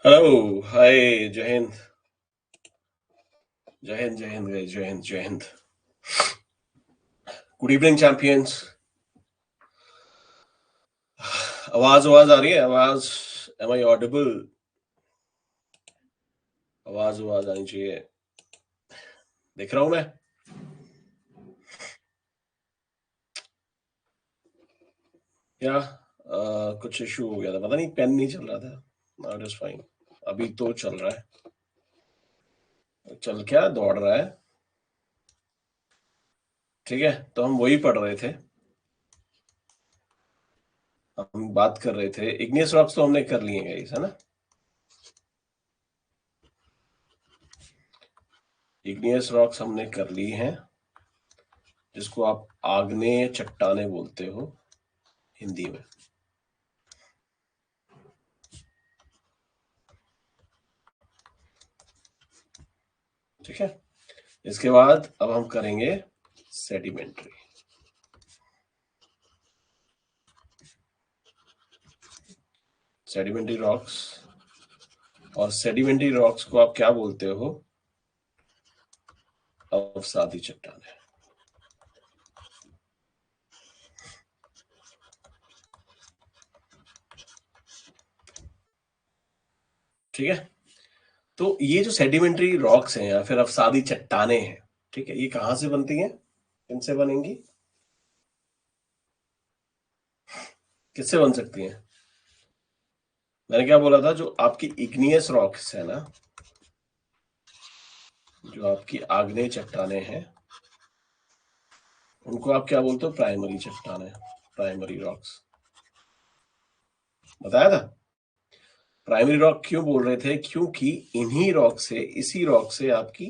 Hello hi. जय हिंद। जय हिंद जय हिंद guys, जय हिंद जय हिंद। Good evening champions. आवाज आवाज आ रही है? आवाज एम आई ऑडिबल? आवाज आवाज आनी चाहिए। दिख रहा हूं मैं? क्या कुछ इशू हो गया था, पता नहीं, पेन नहीं चल रहा था। Now it is fine. अभी तो चल रहा है। चल क्या दौड़ रहा है? ठीक है, तो हम वही पढ़ रहे थे। हम बात कर रहे थे इग्नियस रॉक्स, तो हमने कर लिए गाइस, है ना? इग्नियस रॉक्स हमने कर ली हैं, जिसको आप आग्नेय चट्टाने बोलते हो हिंदी में। ठीक है, इसके बाद अब हम करेंगे सेडिमेंट्री। सेडिमेंट्री रॉक्स, और सेडिमेंट्री रॉक्स को आप क्या बोलते हो? अवसादी चट्टाने। ठीक है, तो ये जो सेडिमेंट्री रॉक्स हैं या फिर अवसादी चट्टाने हैं, ठीक है, ये कहां से बनती हैं? किनसे बनेंगी? किससे बन सकती हैं? मैंने क्या बोला था, जो आपकी इग्नियस रॉक्स है ना, जो आपकी आग्नेय चट्टाने हैं, उनको आप क्या बोलते हो? प्राइमरी चट्टाने, प्राइमरी रॉक्स। बताया था। प्राइमरी रॉक क्यों बोल रहे थे? क्योंकि इन्हीं रॉक से, इसी रॉक से आपकी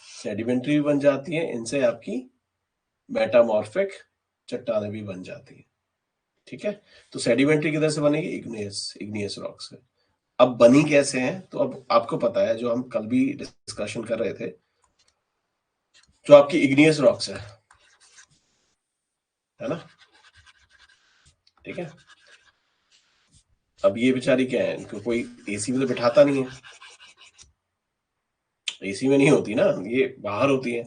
सेडिमेंट्री भी बन जाती है, इनसे आपकी मेटामॉर्फिक चट्टाने भी बन जाती है। ठीक है, तो सेडिमेंट्री किधर से बनेगी? इग्नियस, इग्नियस रॉक से। अब बनी कैसे हैं? तो अब आपको पता है, जो हम कल भी डिस्कशन कर रहे थे, जो आपकी इग्नियस रॉक्स है ना? ठीक है, अब ये बेचारी क्या है, इनको कोई एसी में तो बिठाता नहीं है। एसी में नहीं होती ना, ये बाहर होती है।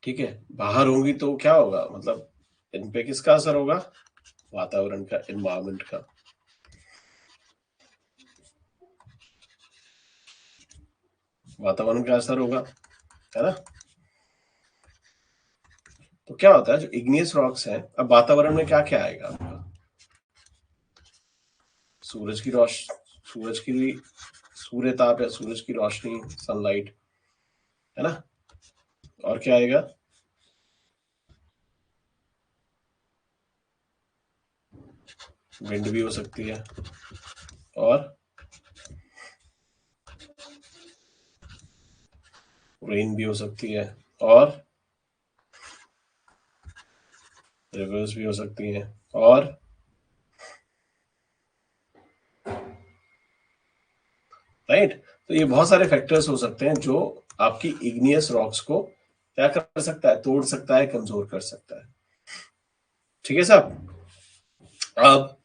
ठीक है, बाहर होंगी तो क्या होगा, मतलब इन पे किसका असर होगा? वातावरण का, एनवायरमेंट का। वातावरण का असर होगा, है ना? तो क्या होता है, जो इग्नियस रॉक्स हैं, अब वातावरण में क्या क्या आएगा आपका? सूरज की सूरज की सूर्य ताप या सूरज की रोशनी, सनलाइट, है ना? और क्या आएगा? विंड भी हो सकती है, और रेन भी हो सकती है, और रिवर्स भी हो सकती हैं, और राइट। तो ये बहुत सारे फैक्टर्स हो सकते हैं जो आपकी इग्नियस रॉक्स को क्या कर सकता है? तोड़ सकता है, कमजोर कर सकता है। ठीक है साहब। अब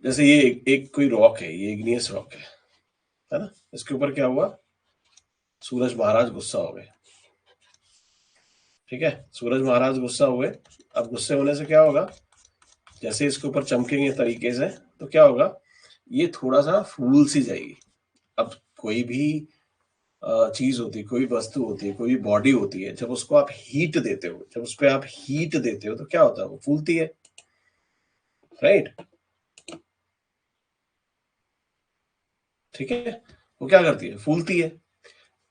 जैसे ये एक कोई रॉक है, ये इग्नियस रॉक है ना? इसके ऊपर क्या हुआ? सूरज महाराज गुस्सा हो गए। ठीक है, सूरज महाराज गुस्सा हुए। अब गुस्से होने से क्या होगा? जैसे इसके ऊपर चमकेंगे तरीके से, तो क्या होगा? ये थोड़ा सा फूल सी जाएगी। अब कोई भी चीज होती है, कोई वस्तु होती है, कोई बॉडी होती है, जब उसको आप हीट देते हो, जब उस पर आप हीट देते हो, तो क्या होता है? वो फूलती है, राइट? ठीक है, वो क्या करती है? फूलती है।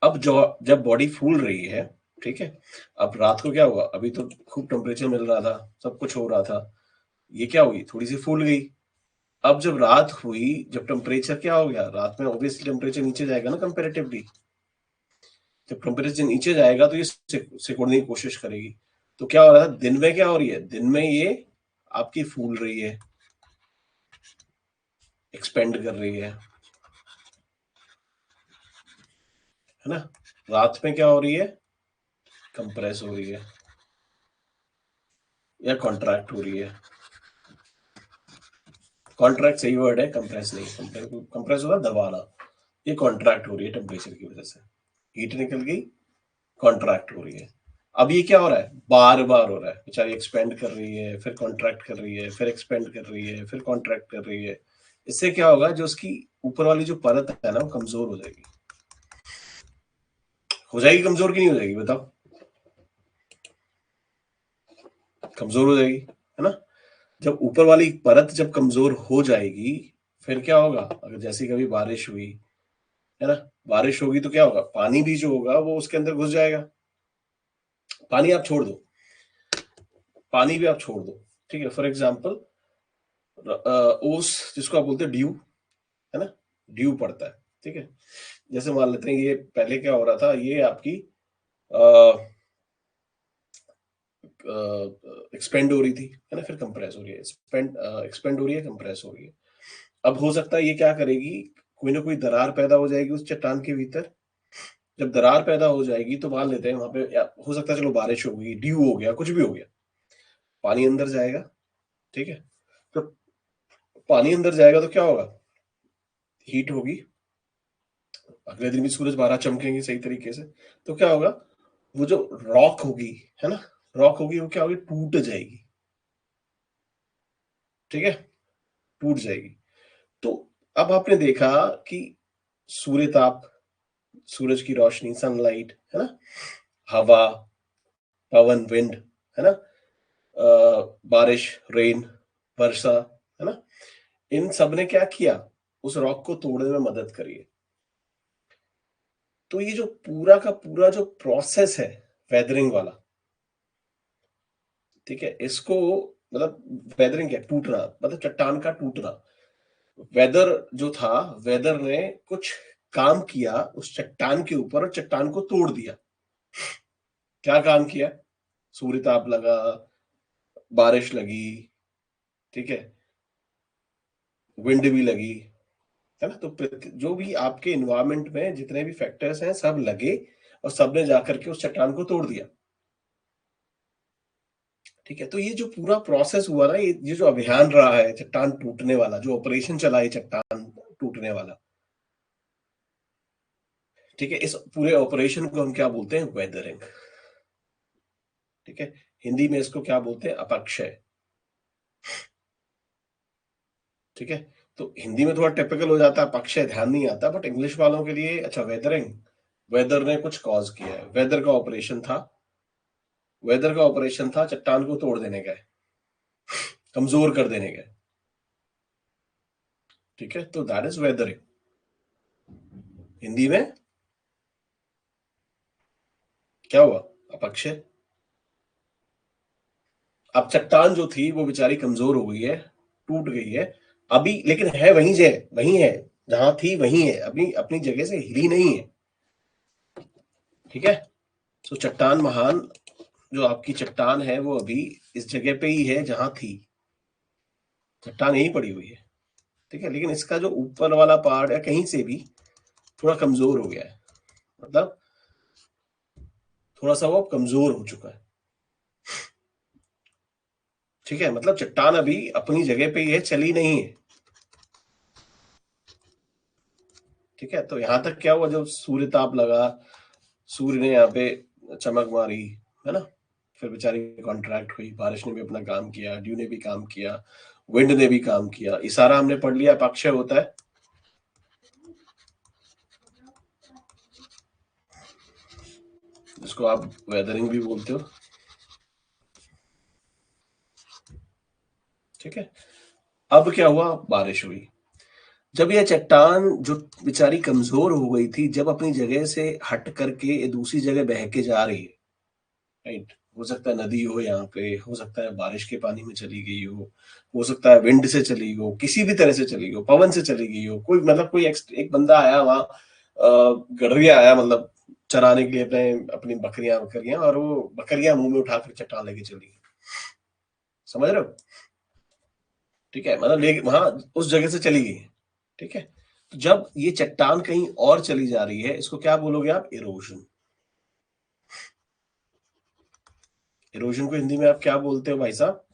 अब जो, जब बॉडी फूल रही है, ठीक है, अब रात को क्या हुआ? अभी तो खूब टेम्परेचर मिल रहा था, सब कुछ हो रहा था, ये क्या हुई? थोड़ी सी फूल गई। अब जब रात हुई, जब टेम्परेचर क्या हो गया, रात में ऑब्वियसली टेम्परेचर नीचे जाएगा ना कंपेरेटिवली। जब टेम्परेचर नीचे जाएगा तो ये सिकुड़ने की कोशिश करेगी। तो क्या हो रहा है? दिन में क्या हो रही है? दिन में ये आपकी फूल रही है, एक्सपेंड कर रही है ना? रात में क्या हो रही है? कंप्रेस हो रही है, या कॉन्ट्रैक्ट हो रही है। कॉन्ट्रैक्ट सही वर्ड है, कंप्रेस नहीं। कंप्रेस होगा दबाना। ये कॉन्ट्रैक्ट हो रही है टेम्परेचर की वजह से, हीट निकल गई, कॉन्ट्रैक्ट हो रही है। अब ये क्या हो रहा है, बार बार हो रहा है, बेचारी एक्सपेंड कर रही है, फिर कॉन्ट्रैक्ट कर रही है, फिर एक्सपेंड कर रही है, फिर कॉन्ट्रैक्ट कर रही है। इससे क्या होगा, जो उसकी ऊपर वाली जो परत है ना, वो कमजोर हो जाएगी। हो जाएगी कमजोर की नहीं हो जाएगी, बताओ? कमजोर हो जाएगी, है ना। जब ऊपर वाली परत जब कमजोर हो जाएगी, फिर क्या होगा, अगर जैसी कभी बारिश हुई, है ना, बारिश होगी तो क्या होगा, पानी भी जो होगा वो उसके अंदर घुस जाएगा। पानी आप छोड़ दो, पानी भी आप छोड़ दो, ठीक है। फॉर एग्जाम्पल ओस, जिसको आप बोलते हैं ड्यू, है ना, ड्यू पड़ता है, ठीक है। जैसे मान लेते हैं, ये पहले क्या हो रहा था, ये आपकी एक्सपेंड हो रही थी, है ना, फिर कंप्रेस हो रही है, एक्सपेंड हो रही है, कंप्रेस हो रही है। अब हो सकता है ये क्या करेगी, कोई ना कोई दरार पैदा हो जाएगी उस चट्टान के भीतर। जब दरार पैदा हो जाएगी तो मान लेते हैं वहां पे हो सकता है, चलो बारिश हो गई, ड्यू हो गया, कुछ भी हो गया, पानी अंदर जाएगा, ठीक है। तो पानी अंदर जाएगा तो क्या होगा, हीट होगी, अगले दिन भी सूरज 12 चमकेंगे सही तरीके से। तो क्या होगा, वो जो रॉक होगी, है ना, रॉक होगी, वो क्या होगी, टूट जाएगी, ठीक है, टूट जाएगी। तो अब आपने देखा कि सूर्य ताप, सूरज की रोशनी, सनलाइट, है ना, हवा, पवन, विंड, है ना, बारिश, रेन, वर्षा, है ना, इन सब ने क्या किया, उस रॉक को तोड़ने में मदद करी है। तो ये जो पूरा का पूरा जो प्रोसेस है वेदरिंग वाला, ठीक है, इसको मतलब वेदरिंग क्या, टूटना, मतलब चट्टान का टूटना। वेदर जो था, वेदर ने कुछ काम किया उस चट्टान के ऊपर और चट्टान को तोड़ दिया। क्या काम किया, सूर्य ताप लगा, बारिश लगी, ठीक है, विंड भी लगी, है ना। तो जो भी आपके इन्वायरमेंट में जितने भी फैक्टर्स हैं सब लगे, और सबने जाकर के उस चट्टान को तोड़ दिया, ठीक है। तो ये जो पूरा प्रोसेस हुआ ना, ये जो अभियान रहा है चट्टान टूटने वाला, जो ऑपरेशन चला है चट्टान टूटने वाला, ठीक है, इस पूरे ऑपरेशन को हम क्या बोलते हैं, वेदरिंग, ठीक है। हिंदी में इसको क्या बोलते हैं, अपक्षय, ठीक है। तो हिंदी में थोड़ा टिपिकल हो जाता है, अपक्षय ध्यान नहीं आता, बट इंग्लिश वालों के लिए अच्छा, वेदरिंग, वेदर ने कुछ कॉज किया है, वेदर का ऑपरेशन था, वेदर का ऑपरेशन था चट्टान को तोड़ देने का, कमजोर कर देने का, ठीक है। तो दैट इज वेदरिंग हिंदी में। क्या हुआ, अपक्षय। अब चट्टान जो थी वो बेचारी कमजोर हो गई है, टूट गई है, अभी लेकिन है वहीं से, वहीं है जहां थी, वहीं है, अभी अपनी जगह से हिली नहीं है, ठीक है। तो चट्टान महान, जो आपकी चट्टान है वो अभी इस जगह पे ही है जहां थी, चट्टान यही पड़ी हुई है, ठीक है। लेकिन इसका जो ऊपर वाला पार्ट है कहीं से भी थोड़ा कमजोर हो गया है, मतलब थोड़ा सा वो कमजोर हो चुका है, ठीक है। मतलब चट्टान अभी अपनी जगह पे ही है, चली नहीं है, ठीक है। तो यहां तक क्या हुआ, जब सूर्य ताप लगा, सूर्य ने यहाँ पे चमक मारी, है ना, फिर बेचारी कॉन्ट्रैक्ट हुई, बारिश ने भी अपना काम किया, ड्यू ने भी काम किया, विंड ने भी काम किया, इशारा हमने पढ़ लिया, पक्षय होता है, जिसको आप वेदरिंग भी बोलते हो, ठीक है। अब क्या हुआ, बारिश हुई, जब यह चट्टान जो बेचारी कमजोर हो गई थी, जब अपनी जगह से हट करके दूसरी जगह बह के जा रही है, राइट, हो सकता है नदी हो, यहाँ पे हो सकता है बारिश के पानी में चली गई हो सकता है विंड से चली गई हो, किसी भी तरह से चली गई हो, पवन से चली गई हो, कोई मतलब कोई एक बंदा आया वहां, गडरिया आया, मतलब चराने के लिए अपने अपनी बकरियां बकरियां, और वो बकरियां मुंह में उठाकर चट्टान लेके चली गई, समझ रहे हो, ठीक है, मतलब ले वहां उस जगह से चली गई, ठीक है। तो जब ये चट्टान कहीं और चली जा रही है, इसको क्या बोलोगे आप, इरोजन। इरोजन को हिंदी में आप क्या बोलते हो भाई साहब,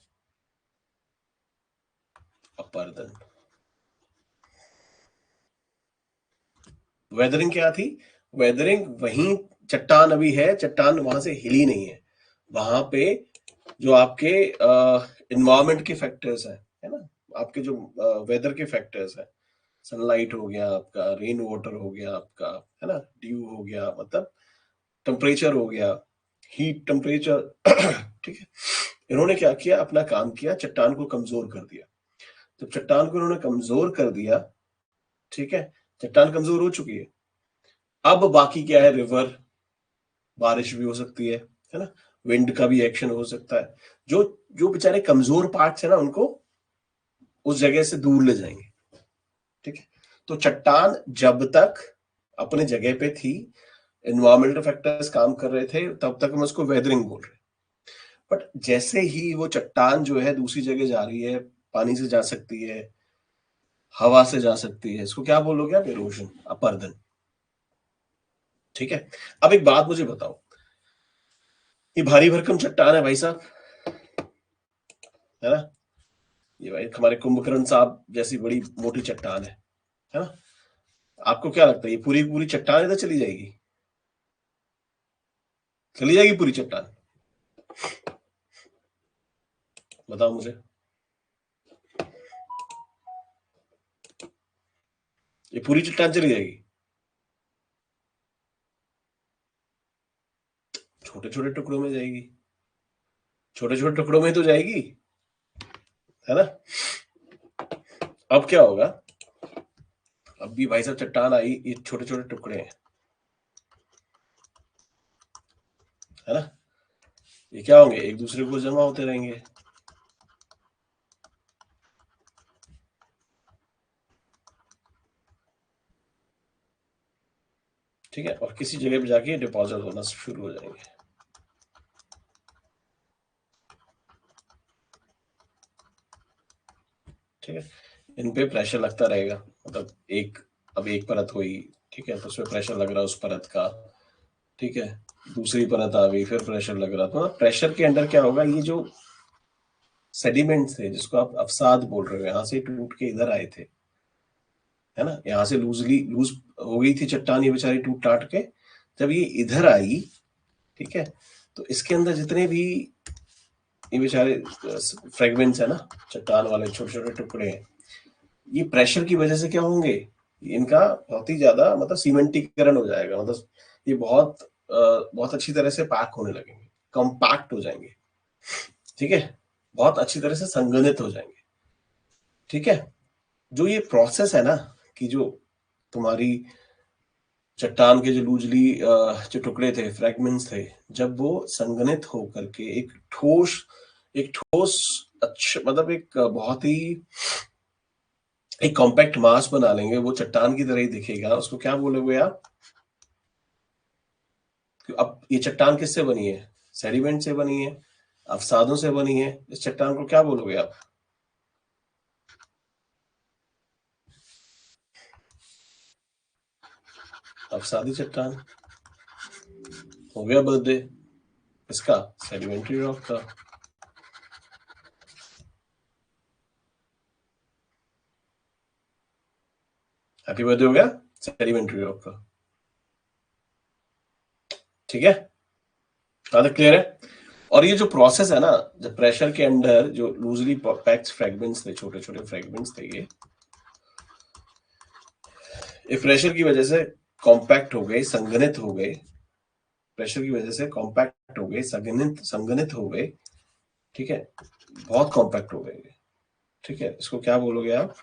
अपरदन, वेदरिंग क्या थी? वेदरिंग वहीं चट्टान अभी है, चट्टान वहां से हिली नहीं है, वहां पे जो आपके इन्वायरमेंट के फैक्टर्स है ना, आपके जो वेदर के फैक्टर्स है, सनलाइट हो गया आपका, रेन वाटर हो गया आपका, है ना, ड्यू हो गया, मतलब टेम्परेचर हो गया, हीट टेम्परेचर ठीक है। इन्होंने क्या किया, अपना काम किया, चट्टान को कमजोर कर दिया। तो चट्टान को इन्होंने कमजोर कर दिया, ठीक है, चट्टान कमजोर हो चुकी है। अब बाकी क्या है, रिवर, बारिश भी हो सकती है ना, विंड का भी एक्शन हो सकता है। जो जो बेचारे कमजोर पार्ट्स है ना, उनको उस जगह से दूर ले जाएंगे, ठीक है। तो चट्टान जब तक अपने जगह पे थी, एनवायरमेंटल फैक्टर्स काम कर रहे थे, तब तक हम उसको वेदरिंग बोल रहे हैं। बट जैसे ही वो चट्टान जो है दूसरी जगह जा रही है, पानी से जा सकती है, हवा से जा सकती है, इसको क्या बोलोगे आप? इरोजन, अपरदन, ठीक है। अब एक बात मुझे बताओ, ये भारी भरकम चट्टान है भाई साहब, है ना, ये भाई हमारे कुंभकर्ण साहब जैसी बड़ी मोटी चट्टान है ना। आपको क्या लगता है, ये पूरी पूरी चट्टान इधर चली जाएगी? चली जाएगी पूरी चट्टान? बताओ मुझे, ये पूरी चट्टान चली जाएगी? छोटे छोटे टुकड़ों में जाएगी, छोटे छोटे टुकड़ों में तो जाएगी, है ना। अब क्या होगा, अब भी भाई साहब चट्टान आई, ये छोटे छोटे टुकड़े हैं, है ना, ये क्या होंगे, एक दूसरे को जमा होते रहेंगे, ठीक है, और किसी जगह पे जाके डिपॉजिट होना शुरू हो जाएंगे। ठीक है, इन पे प्रेशर लगता रहेगा, मतलब एक, अब एक परत हुई, ठीक है, तो उसमें प्रेशर लग रहा है उस परत का, ठीक है, दूसरी परत आ गई, फिर प्रेशर लग रहा, तो प्रेशर के अंदर क्या होगा, ये जो सेडिमेंट्स थे, जिसको आप अवसाद बोल रहे हो, यहाँ से टूट के इधर आए थे, है ना, यहाँ से लूज हो गई थी चट्टान, ये बेचारी टूट टाट के जब ये इधर आई, ठीक है, तो इसके अंदर जितने भी ये बेचारे फ्रेगमेंट्स है ना, चट्टान वाले छोटे छोटे टुकड़े हैं, ये प्रेशर की वजह से क्या होंगे, इनका बहुत ही ज्यादा मतलब सीमेंटीकरण हो जाएगा, मतलब ये बहुत अच्छी तरह से पैक होने लगेंगे, कॉम्पैक्ट हो जाएंगे, ठीक है, बहुत अच्छी तरह से संघनित हो जाएंगे, ठीक है। जो ये प्रोसेस है ना, कि जो तुम्हारी चट्टान के जो लूजली जो टुकड़े थे, फ्रेगमेंट्स थे, जब वो संघनित होकर के एक ठोस अच्छा, मतलब एक बहुत ही एक कॉम्पैक्ट मास बना लेंगे, वो चट्टान की तरह ही दिखेगा, उसको क्या बोलोगे आप? अब ये चट्टान किससे बनी है? सेडिमेंट से बनी है, अवसादों से बनी है, इस चट्टान को क्या बोलोगे आप? अवसादी चट्टान। हो गया बर्थडे इसका, सेडिमेंट्री रॉक का। हैप्पी बर्थडे हो गया सेडिमेंट्री रॉक का, ठीक है, ज्यादा क्लियर है। और ये जो प्रोसेस है ना, जब प्रेशर के अंदर जो लूजली पैक्ड फ्रेगमेंट्स थे, छोटे छोटे फ्रेगमेंट्स थे, ये प्रेशर की वजह से कॉम्पैक्ट हो गए, संघनित हो गए, प्रेशर की वजह से कॉम्पैक्ट हो गए, संघनित संघनित हो गए, ठीक है, बहुत कॉम्पैक्ट हो गए, ठीक है, इसको क्या बोलोगे आप?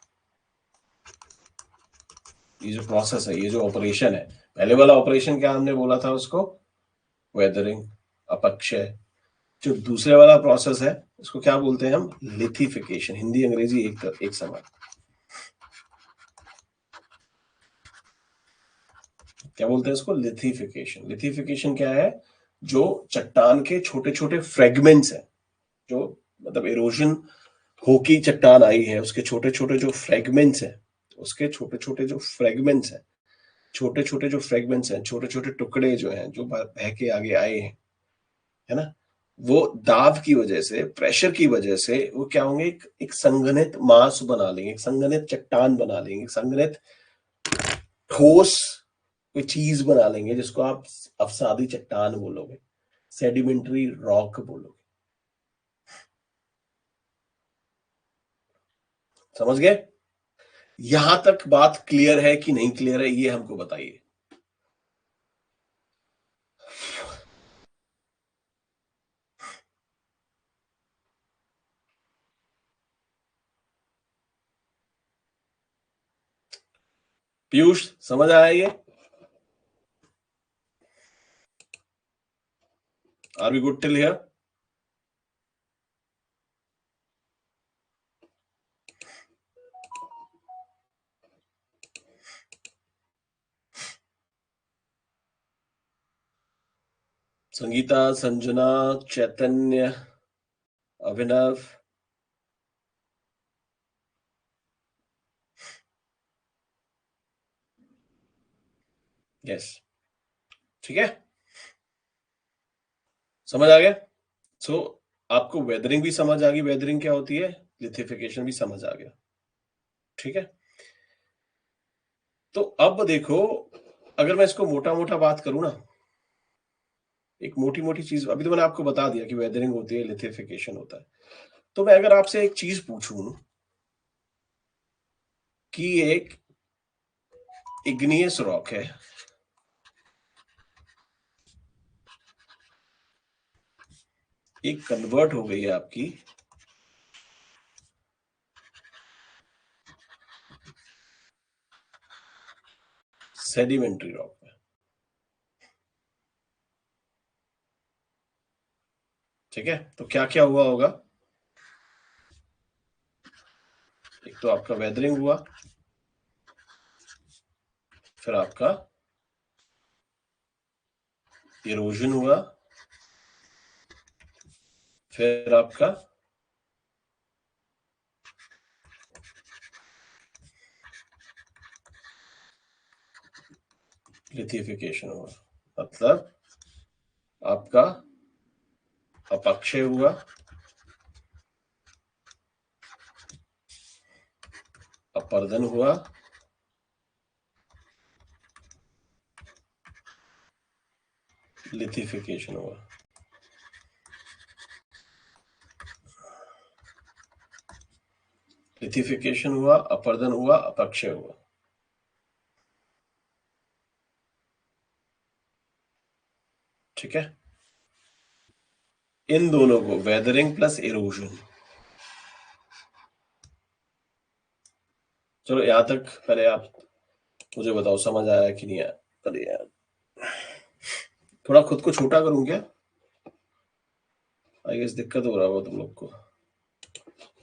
ये जो प्रोसेस है, ये जो ऑपरेशन है, पहले वाला ऑपरेशन क्या हमने बोला था उसको? वेदरिंग, अपक्षय। जो दूसरे वाला प्रोसेस है, इसको क्या बोलते हैं हम? लिथिफिकेशन। हिंदी अंग्रेजी एक समान। क्या बोलते हैं इसको? लिथिफिकेशन। लिथिफिकेशन क्या है? जो चट्टान के छोटे छोटे फ्रेगमेंट्स हैं, जो मतलब इरोजन होकी चट्टान आई है, उसके छोटे छोटे जो फ्रेगमेंट्स हैं, उसके छोटे छोटे जो फ्रेगमेंट्स हैं, छोटे छोटे जो फ्रेगमेंट्स हैं, छोटे छोटे टुकड़े जो हैं, जो बह के आगे आए हैं, है ना, वो दाब की वजह से, प्रेशर की वजह से वो क्या होंगे, एक संघनित मास बना लेंगे, एक संघनित चट्टान बना लेंगे, एक संघनित ठोस कोई चीज बना लेंगे जिसको आप अवसादी चट्टान बोलोगे, सेडिमेंट्री रॉक बोलोगे। समझ गए? यहां तक बात क्लियर है कि नहीं क्लियर है, ये हमको बताइए। पीयूष समझ आया ये? Are we good till here? Sangeeta, Sanjana, Chaitanya, Abhinav, yes, ठीक है, समझ आ गया। सो आपको वेदरिंग भी समझ आ गई, वेदरिंग क्या होती है, लिथिफिकेशन भी समझ आ गया, ठीक है। तो अब देखो, अगर मैं इसको मोटा मोटा बात करूं ना, एक मोटी मोटी चीज, अभी तो मैंने आपको बता दिया कि वेदरिंग होती है, लिथिफिकेशन होता है। तो मैं अगर आपसे एक चीज पूछूं कि एक इग्नियस रॉक है, एक कन्वर्ट हो गई है आपकी सेडिमेंट्री रॉक में, ठीक है। तो क्या क्या हुआ होगा? एक तो आपका वेदरिंग हुआ, फिर आपका इरोजन हुआ, फिर आपका लिथिफिकेशन हुआ, मतलब आपका अपक्षय हुआ, अपर्दन हुआ, लिथिफिकेशन हुआ। लिथिफिकेशन हुआ, अपर्दन हुआ, अपक्षय हुआ, ठीक है। इन दोनों को, वेदरिंग प्लस इरोजन, चलो यहां तक पहले आप मुझे बताओ समझ आया कि नहीं आया। अरे यार, थोड़ा खुद को छोटा करूं क्या? आई गेस दिक्कत हो रहा होगा तुम लोग को,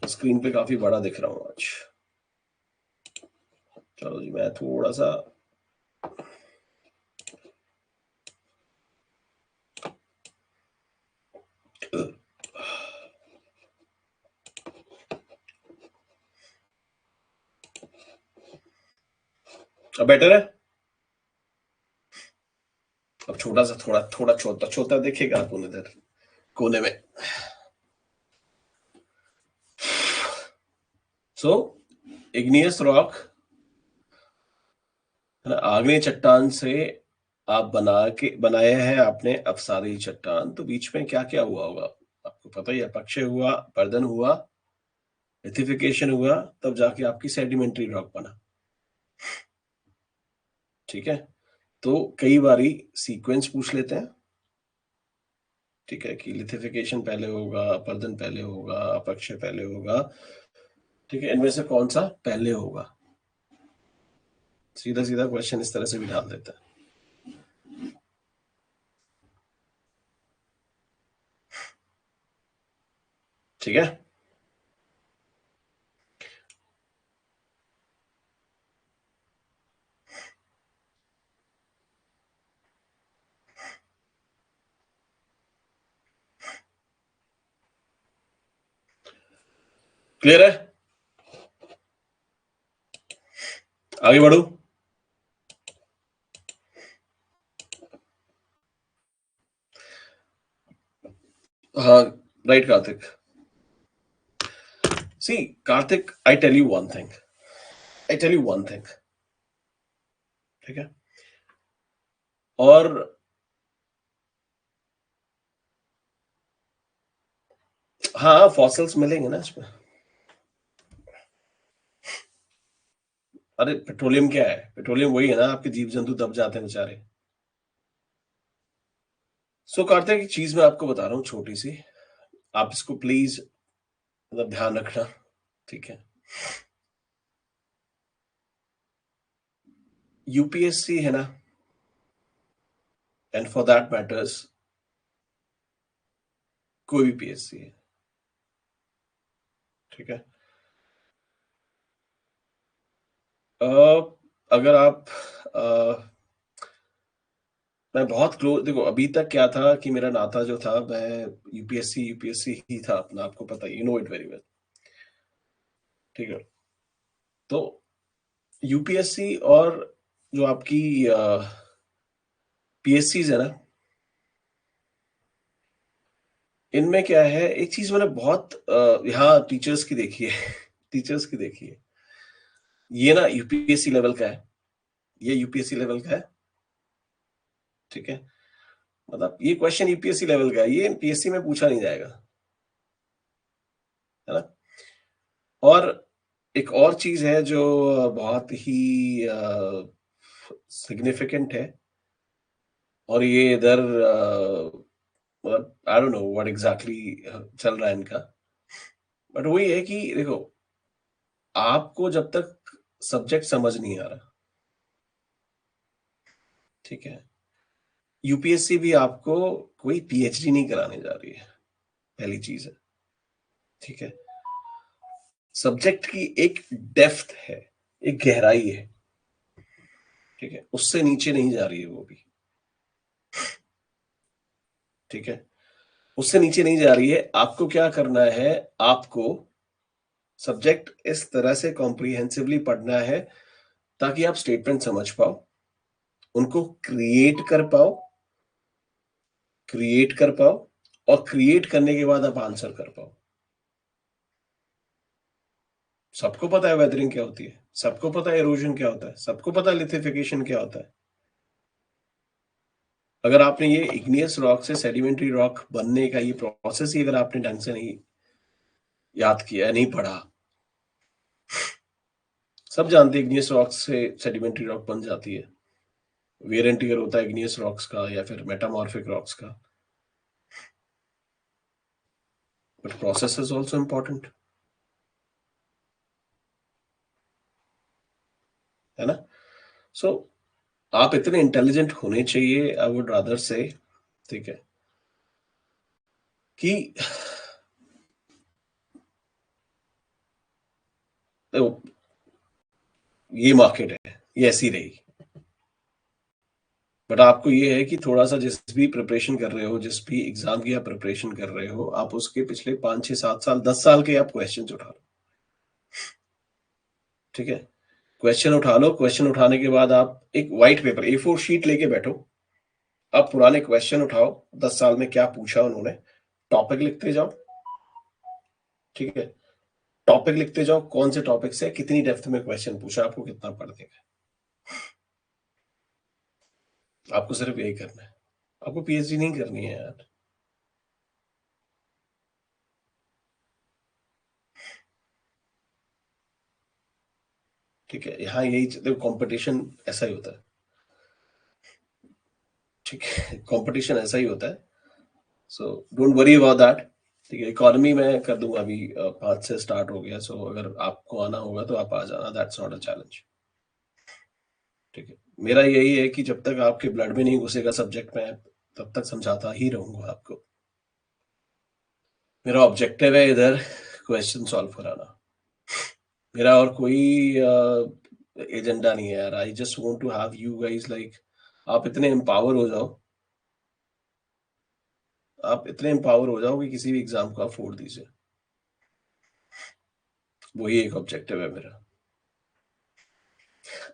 स्क्रीन पे काफी बड़ा दिख रहा हूं आज। चलो जी, मैं थोड़ा सा अब बेटर है। अब छोटा सा, थोड़ा थोड़ा छोटा छोटा दिखेगा आपको इधर कोने में। सो इग्नियस रॉक, आग्नेय चट्टान से आप बनाए हैं आपने अपसारी चट्टान, तो बीच में क्या क्या हुआ होगा आपको पता ही है। अपक्षय हुआ, पर्दन हुआ, लिथिफिकेशन हुआ, तब जाके आपकी सेडिमेंट्री रॉक बना, ठीक है। तो कई बारी सीक्वेंस पूछ लेते हैं, ठीक है, कि लिथिफिकेशन पहले होगा, अपर्दन पहले होगा, अपक्षय पहले होगा, ठीक है, इनमें से कौन सा पहले होगा। सीधा सीधा क्वेश्चन इस तरह से भी डाल देता है, ठीक है। क्लियर है? आगे बढ़ू? हाँ, right Kartik. See Kartik, I tell you one thing, I tell you one thing, ठीक है। और हाँ, फॉसिल्स मिलेंगे ना इसमें। अरे पेट्रोलियम क्या है? पेट्रोलियम वही है ना, आपके जीव जंतु दब जाते हैं बेचारे। सो कार्तिक, एक चीज मैं आपको बता रहा हूँ छोटी सी, आप इसको प्लीज मतलब ध्यान रखना, ठीक है? यूपीएससी है ना, एंड फॉर दैट मैटर्स कोई भी पीएससी है, ठीक है? अ, अगर आप मैं बहुत क्लोज, देखो अभी तक क्या था कि मेरा नाता जो था, मैं यूपीएससी यूपीएससी ही था अपना, आपको पता है, you know it very well, ठीक है? तो यूपीएससी और जो आपकी पीएससी है ना, इनमें क्या है, एक चीज मैंने बहुत यहाँ टीचर्स की देखी है टीचर्स की देखी है, ये ना यूपीएससी लेवल का है, ये यूपीएससी लेवल का है, ठीक है? मतलब ये क्वेश्चन यूपीएससी लेवल का है, ये पीएससी में पूछा नहीं जाएगा, है ना? और एक और चीज है जो बहुत ही सिग्निफिकेंट है, और ये इधर मतलब I don't know what exactly चल रहा है इनका, बट वही है कि देखो, आपको जब तक सब्जेक्ट समझ नहीं आ रहा, ठीक है, यूपीएससी भी आपको कोई पीएचडी नहीं कराने जा रही है, पहली चीज है, ठीक है? सब्जेक्ट की एक डेप्थ है, एक गहराई है, ठीक है? उससे नीचे नहीं जा रही है वो भी, ठीक है? उससे नीचे नहीं जा रही है। आपको क्या करना है, आपको सब्जेक्ट इस तरह से कॉम्प्रिहेंसिवली पढ़ना है ताकि आप स्टेटमेंट समझ पाओ, उनको क्रिएट कर पाओ, और क्रिएट करने के बाद आप आंसर कर पाओ। सबको पता है वेदरिंग क्या होती है, सबको पता है इरोजन क्या होता है, सबको पता है लिथेफिकेशन क्या होता है। अगर आपने ये इग्नियस रॉक से सेडिमेंट्री रॉक बनने का ये प्रोसेस ही अगर आपने ढंग से नहीं याद किया, नहीं पढ़ा, सब जानते हैं इग्नियस रॉक से सेडिमेंट्री रॉक बन जाती है, वेयर एंड टियर होता है इग्नियस रॉक्स का या फिर मेटामॉर्फिक रॉक्स का, but process is also important, है ना? सो आप इतने इंटेलिजेंट होने चाहिए, आई वुड रादर से, ठीक है, कि देखो, ये मार्केट है, ये ऐसी रही, बट आपको ये है कि थोड़ा सा जिस भी प्रिपरेशन कर रहे हो, जिस भी एग्जाम की आप प्रिपरेशन कर रहे हो, आप उसके पिछले 5 6 7 साल 10 साल के आप क्वेश्चन उठा लो, ठीक है? क्वेश्चन उठा लो, क्वेश्चन उठाने के बाद आप एक व्हाइट पेपर A4 शीट लेके बैठो, आप पुराने क्वेश्चन उठाओ, 10 साल में क्या पूछा उन्होंने, टॉपिक लिखते जाओ, ठीक है? टॉपिक लिखते जाओ, कौन से टॉपिक से कितनी डेप्थ में क्वेश्चन पूछा, आपको कितना पढ़ने का, आपको सिर्फ यही करना है, आपको पीएचडी नहीं करनी है यार, ठीक है? यहाँ यही देखो, कंपटीशन ऐसा ही होता है, ठीक है? कंपटीशन ऐसा ही होता है, so don't worry about that, ठीक है? इकोनॉमी में कर दूंगा अभी, 5 से स्टार्ट हो गया, सो अगर आपको आना होगा तो आप आ जाना, दैट्स नॉट अ चैलेंज, ठीक है? मेरा यही है कि जब तक आपके ब्लड में नहीं घुसेगा सब्जेक्ट में, तब तक समझाता ही रहूंगा आपको, मेरा ऑब्जेक्टिव है इधर क्वेश्चन सॉल्व कराना, मेरा और कोई एजेंडा नहीं है यार, I just want to have you guys like, आप इतने एम्पावर हो जाओ, आप इतने एम्पावर हो जाओ कि किसी भी एग्जाम को आप फोड़ दीजिए, वही एक ऑब्जेक्टिव है मेरा,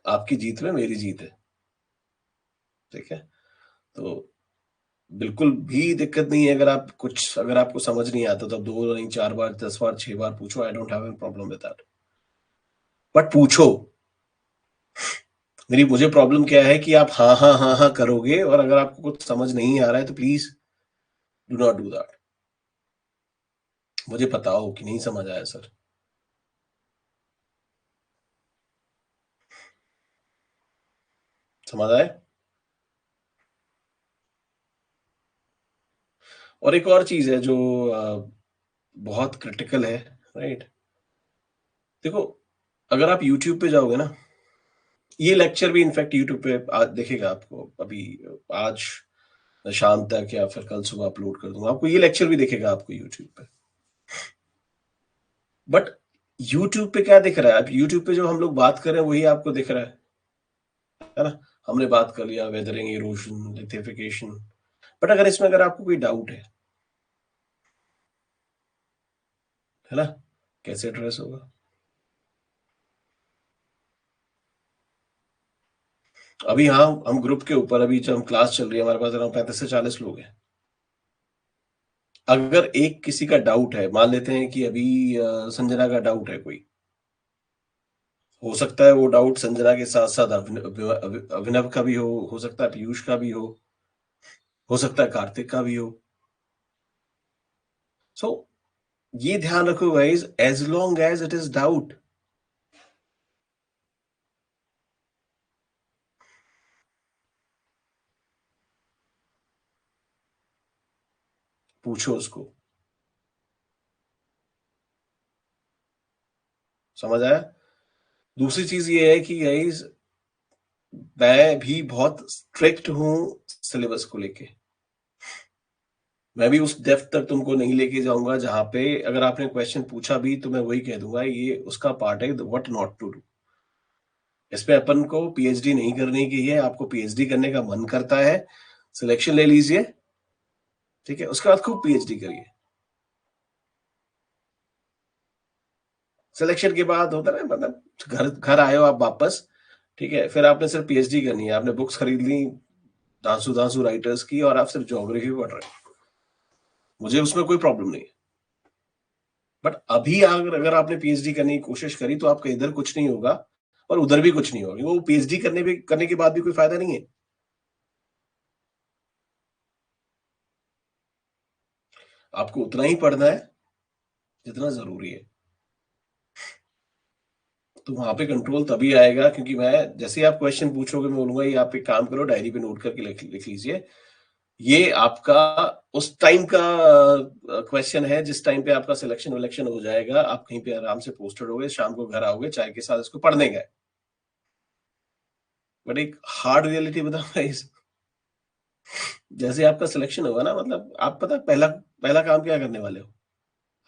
आपकी जीत में मेरी जीत है, ठीक है? तो बिल्कुल भी दिक्कत नहीं है, अगर आपको समझ नहीं आता तो 2 नहीं 4 बार 10 बार 6 बार पूछो, I don't have any problem with that, but पूछो, मुझे प्रॉब्लम क्या है कि आप हाँ हाँ हाँ हाँ करोगे, और अगर आपको कुछ समझ नहीं आ रहा है तो please do not do that. मुझे बताओ कि नहीं समझ आया सर। समझ आया। और एक और चीज है जो बहुत क्रिटिकल है, राइट। देखो, अगर आप यूट्यूब पे जाओगे ना, ये लेक्चर भी इनफैक्ट यूट्यूब पे दिखेगा आपको अभी, आज शाम तक या फिर कल सुबह अपलोड कर दूंगा, आपको ये लेक्चर भी दिखेगा आपको यूट्यूब पे। बट यूट्यूब पे क्या दिख रहा है? अब यूट्यूब पे जो हम लोग बात कर रहे हैं वही आपको दिख रहा है ना। हमने बात कर लिया वेदरिंग, इरोजन, लिथेफिकेशन। बट अगर इसमें अगर आपको कोई डाउट है ना, कैसे एड्रेस होगा? अभी हाँ, हम ग्रुप के ऊपर अभी जब हम क्लास चल रही है, हमारे पास अराउंड 35 से 40 लोग हैं। अगर एक किसी का डाउट है, मान लेते हैं कि अभी संजना का डाउट है कोई, हो सकता है वो डाउट संजना के साथ साथ अभिनव का भी हो सकता है पीयूष का भी हो सकता है कार्तिक का भी हो। सो ये ध्यान रखो guys, as long as it is doubt, पूछो उसको। समझ आया। दूसरी चीज ये है कि गाइस, मैं भी बहुत स्ट्रिक्ट हूं सिलेबस को लेके। मैं भी उस डेप्थ तक तुमको नहीं लेके जाऊंगा जहां पे अगर आपने क्वेश्चन पूछा भी तो मैं वही कह दूंगा ये उसका पार्ट है, व्हाट नॉट टू डू। इस पे अपन को पीएचडी नहीं करने की है, आपको पीएचडी करने का मन करता है, सिलेक्शन ले लीजिए, ठीक है, उसके बाद खूब पीएचडी करिए। सिलेक्शन के बाद होता है ना, मतलब घर घर आए हो आप वापस, ठीक है, फिर आपने सिर्फ पीएचडी करनी है, आपने बुक्स खरीद ली दांसू दांसू राइटर्स की और आप सिर्फ ज्योग्राफी पढ़ रहे हैं, मुझे उसमें कोई प्रॉब्लम नहीं है। बट अभी अगर आपने पीएचडी करने की कोशिश करी तो आपका इधर कुछ नहीं होगा और उधर भी कुछ नहीं होगा, वो पीएचडी करने के बाद भी कोई फायदा नहीं है। आपको उतना ही पढ़ना है जितना जरूरी है। तो वहां पे कंट्रोल तभी आएगा, क्योंकि मैं जैसे ही आप क्वेश्चन पूछोगे मैं बोलूंगा ये आप एक काम करो, डायरी पे नोट करके लिख लीजिए। ये आपका उस टाइम का क्वेश्चन है जिस टाइम पे आपका सिलेक्शन विलेक्शन हो जाएगा, आप कहीं पे आराम से पोस्टेड होगे, शाम को घर आओगे चाय के साथ इसको पढ़ने गए। बट एक हार्ड रियलिटी बताऊंगा इस, जैसे आपका सिलेक्शन होगा ना, मतलब आप पता पहला पहला काम क्या करने वाले हो?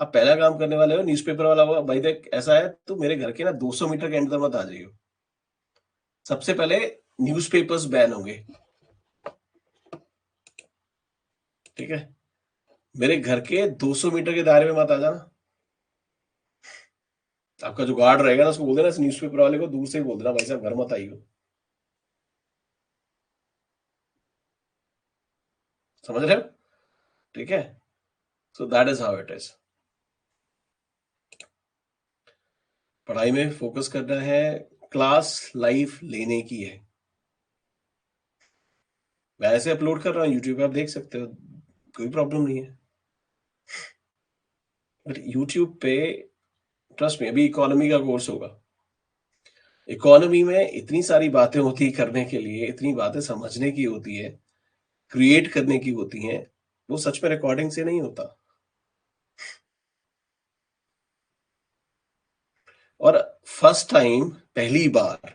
आप पहला काम करने वाले हो न्यूज़पेपर वाला होगा, भाई देख ऐसा है तो मेरे घर के ना 200 मीटर के अंदर मत आ जाइयो। सबसे पहले न्यूज़पेपर्स बैन होंगे, ठीक है, मेरे घर के 200 मीटर के दायरे में मत आ जाना। आपका जो गार्ड रहेगा ना उसको बोल देना, इस न्यूज़पेपर वाले को दूर से ही बोल देना भाई साहब घर मत आइयो। समझ रहे हो? ठीक है। So that is how it is. पढ़ाई में फोकस करना है, क्लास लाइफ लेने की है। मैं ऐसे अपलोड कर रहा हूँ यूट्यूब पे, आप देख सकते हो, कोई प्रॉब्लम नहीं है। बट यूट्यूब पे ट्रस्ट में अभी इकोनॉमी का कोर्स होगा, इकोनॉमी में इतनी सारी बातें होती है करने के लिए, इतनी बातें समझने की होती है, क्रिएट करने की होती हैं, वो सच में रिकॉर्डिंग से नहीं होता। और फर्स्ट टाइम, पहली बार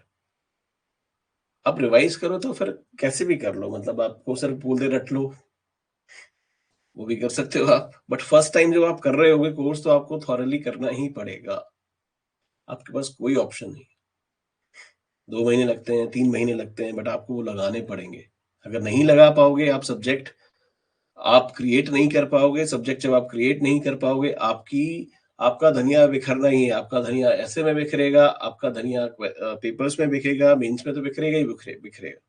आप रिवाइज करो तो फिर कैसे भी कर लो, मतलब आपको सिर्फ बोल दे रट लो, वो भी कर सकते हो आप, बट फर्स्ट टाइम जब आप कर रहे होगे कोर्स तो आपको थॉरली करना ही पड़ेगा। आपके पास कोई ऑप्शन नहीं। 2 महीने लगते हैं, 3 महीने लगते हैं, बट आपको वो लगाने पड़ेंगे। अगर नहीं लगा पाओगे आप सब्जेक्ट, आप क्रिएट नहीं कर पाओगे सब्जेक्ट, जब आप क्रिएट नहीं कर पाओगे आपकी, आपका धनिया बिखरना ही है, आपका धनिया ऐसे में बिखरेगा, आपका धनिया पेपर्स में बिखरेगा, मेंस में तो बिखरेगा ही बिखरेगा,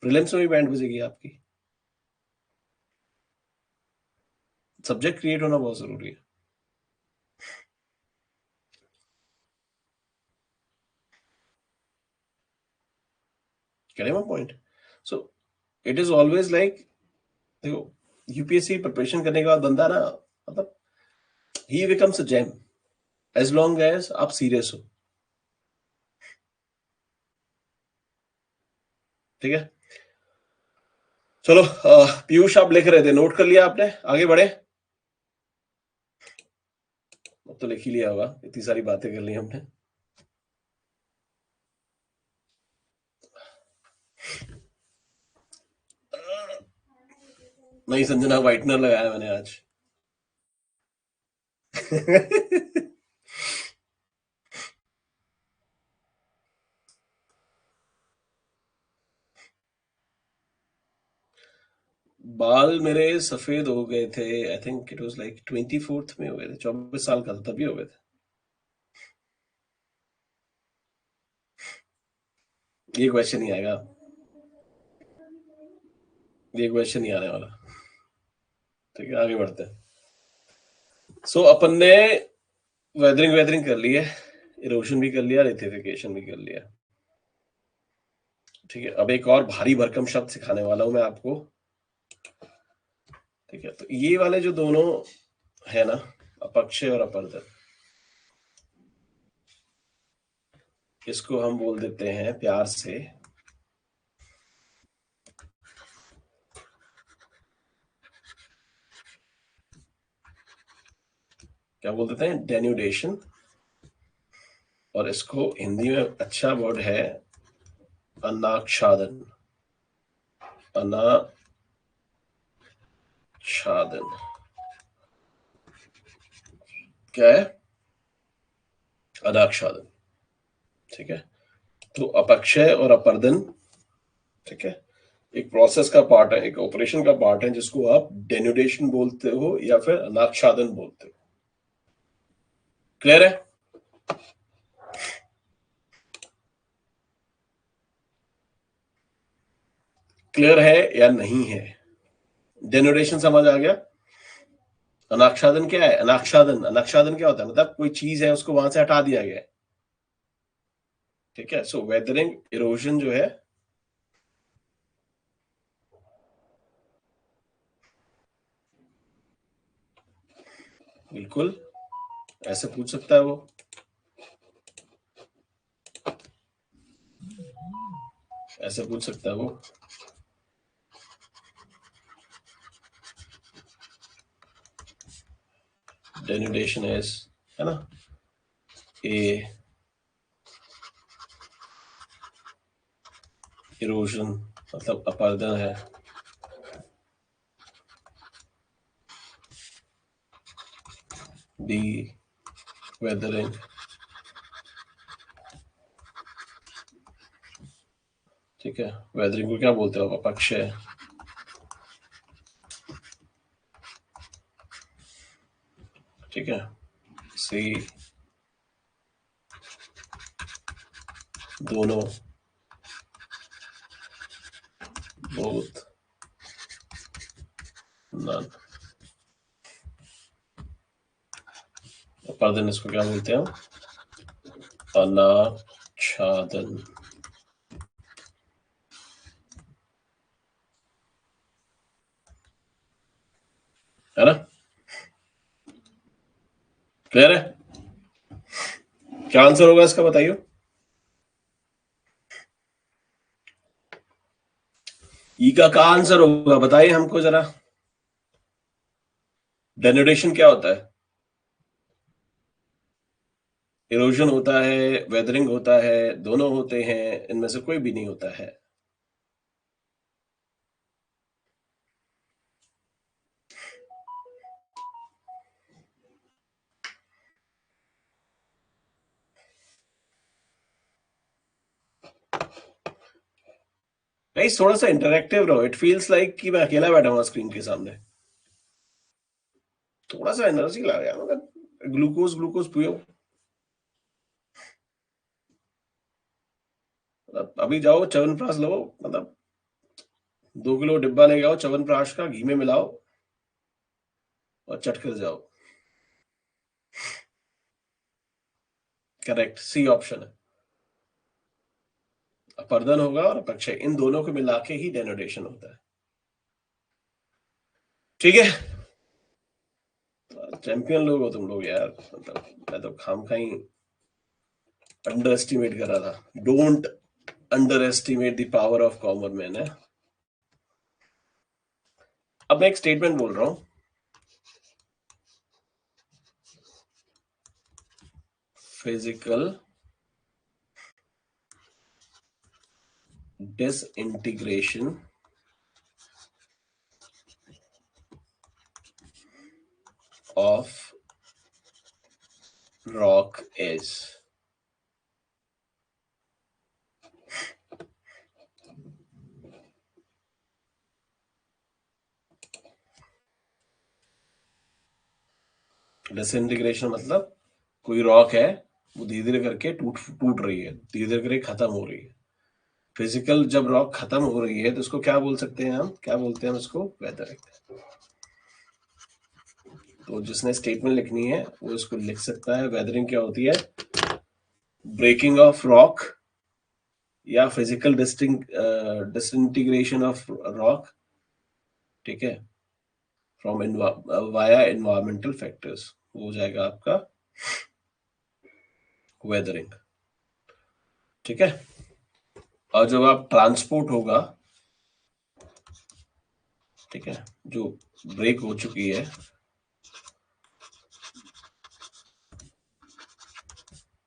प्रीलिम्स में भी बैंड बजेगी आपकी। सब्जेक्ट क्रिएट होना बहुत जरूरी है। Getting my point? So it is always like, देखो यूपीएससी प्रिपरेशन करने के बाद बंदा ना, मतलब ही becomes a gem as long as आप सीरियस हो। ठीक है, चलो पीयूष आप लिख रहे थे, नोट कर लिया आपने, आगे बढ़े। अब तो लिख ही लिया होगा, इतनी सारी बातें कर ली हमने। नहीं संजना, व्हाइटनर लगाया मैंने आज। बाल मेरे सफेद हो गए थे, I think it was like 24th में हो गए थे, 24 साल का था तभी हो गए थे। ये क्वेश्चन नहीं आएगा, ये क्वेश्चन नहीं आने वाला। ठीक है, आगे बढ़ते हैं। सो अपन ने वेदरिंग वेदरिंग कर ली है, इरोशन भी कर लिया, लिथेफिकेशन भी कर लिया। ठीक है, अब एक और भारी भरकम शब्द सिखाने वाला हूं मैं आपको। ठीक है, तो ये वाले जो दोनों है ना, अपक्षय और अपर्दन, इसको हम बोल देते हैं प्यार से, क्या बोल देते हैं, डेन्यूडेशन। और इसको हिंदी में अच्छा वर्ड है अनाच्छादन। अनाच्छादन क्या है? अनाच्छादन। ठीक है, तो अपक्षय और अपर्दन, ठीक है, एक प्रोसेस का पार्ट है, एक ऑपरेशन का पार्ट है, जिसको आप डेन्यूडेशन बोलते हो या फिर अनाच्छादन बोलते हो। क्लियर है? क्लियर है या नहीं है? डेन्यूडेशन समझ आ गया? अनाच्छादन क्या है? अनाच्छादन, अनाच्छादन क्या होता है, मतलब कोई चीज है उसको वहां से हटा दिया गया है। ठीक है, सो वेदरिंग इरोजन जो है, बिल्कुल ऐसे पूछ सकता है वो, ऐसे पूछ सकता है वो। डेन्यूडेशन है ना, ए इरोजन मतलब अपर्दन है। B weathering. ठीक है, वेदरिंग को क्या बोलते हो, अपक्षय। ठीक है, सी दोनों, बोथ, नन। अपर्दन इसको क्या बोलते हैं, अनाच्छादन। है ना? क्लियर है? क्या आंसर होगा इसका बताइए। ई का क्या आंसर होगा बताइए हमको जरा। डेन्यूडेशन क्या होता है? इरोजन होता है, वेदरिंग होता है, दोनों होते हैं, इनमें से कोई भी नहीं होता है। गाइस थोड़ा सा इंटरेक्टिव रहो, इट फील्स लाइक कि मैं अकेला बैठा हूँ स्क्रीन के सामने। थोड़ा सा एनर्जी ला यार, मतलब ग्लूकोज ग्लूकोज पियो। मतलब अभी जाओ च्यवनप्राश लो, मतलब 2 किलो डिब्बा ले आओ च्यवनप्राश का, घी में मिलाओ और चट कर जाओ। करेक्ट, सी ऑप्शन है। अपर्दन होगा और अपक्षय, इन दोनों को मिला के ही डेनोटेशन होता है। ठीक है, चैंपियन लोग हो तुम लोग यार, मतलब मैं तो खामखा ही अंडर एस्टिमेट कर रहा था। Don't under estimate the power of common man है। अब मैं एक स्टेटमेंट बोल रहा हूं, physical disintegration of rock is disintegration, मतलब कोई रॉक है वो धीरे धीरे करके टूट रही है, धीरे धीरे करके खत्म हो रही है। फिजिकल जब रॉक खत्म हो रही है तो उसको क्या बोल सकते हैं हम, क्या बोलते हैं उसको, वेदरिंग। तो जिसने स्टेटमेंट लिखनी है वो इसको लिख सकता है। वेदरिंग क्या होती है, ब्रेकिंग ऑफ रॉक या फिजिकल डिसइंटीग्रेशन ऑफ रॉक, ठीक है, फ्रॉम वाया एनवायरमेंटल फैक्टर्स, हो जाएगा आपका वेदरिंग। ठीक है, और जब आप ट्रांसपोर्ट होगा, ठीक है, जो ब्रेक हो चुकी है,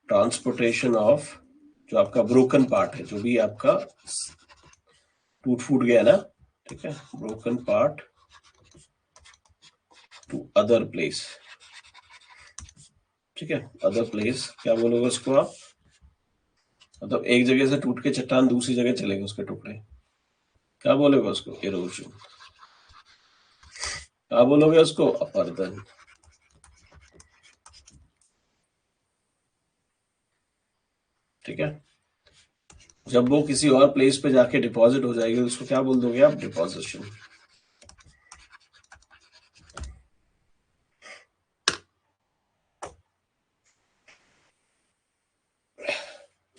ट्रांसपोर्टेशन ऑफ जो आपका ब्रोकन पार्ट है, जो भी आपका टूट फूट गया ना, ठीक है, broken part two other place, ठीक है, अदर प्लेस क्या बोलोगे उसको आप, मतलब एक जगह से टूट के चट्टान दूसरी जगह चलेगा उसके टुकड़े, क्या बोलोगे उसको, इरोजन। क्या बोलोगे उसको, अपर्दन। ठीक है, जब वो किसी और प्लेस पे जाके डिपॉजिट हो जाएगी उसको क्या बोल दोगे आप, डिपोजिशन।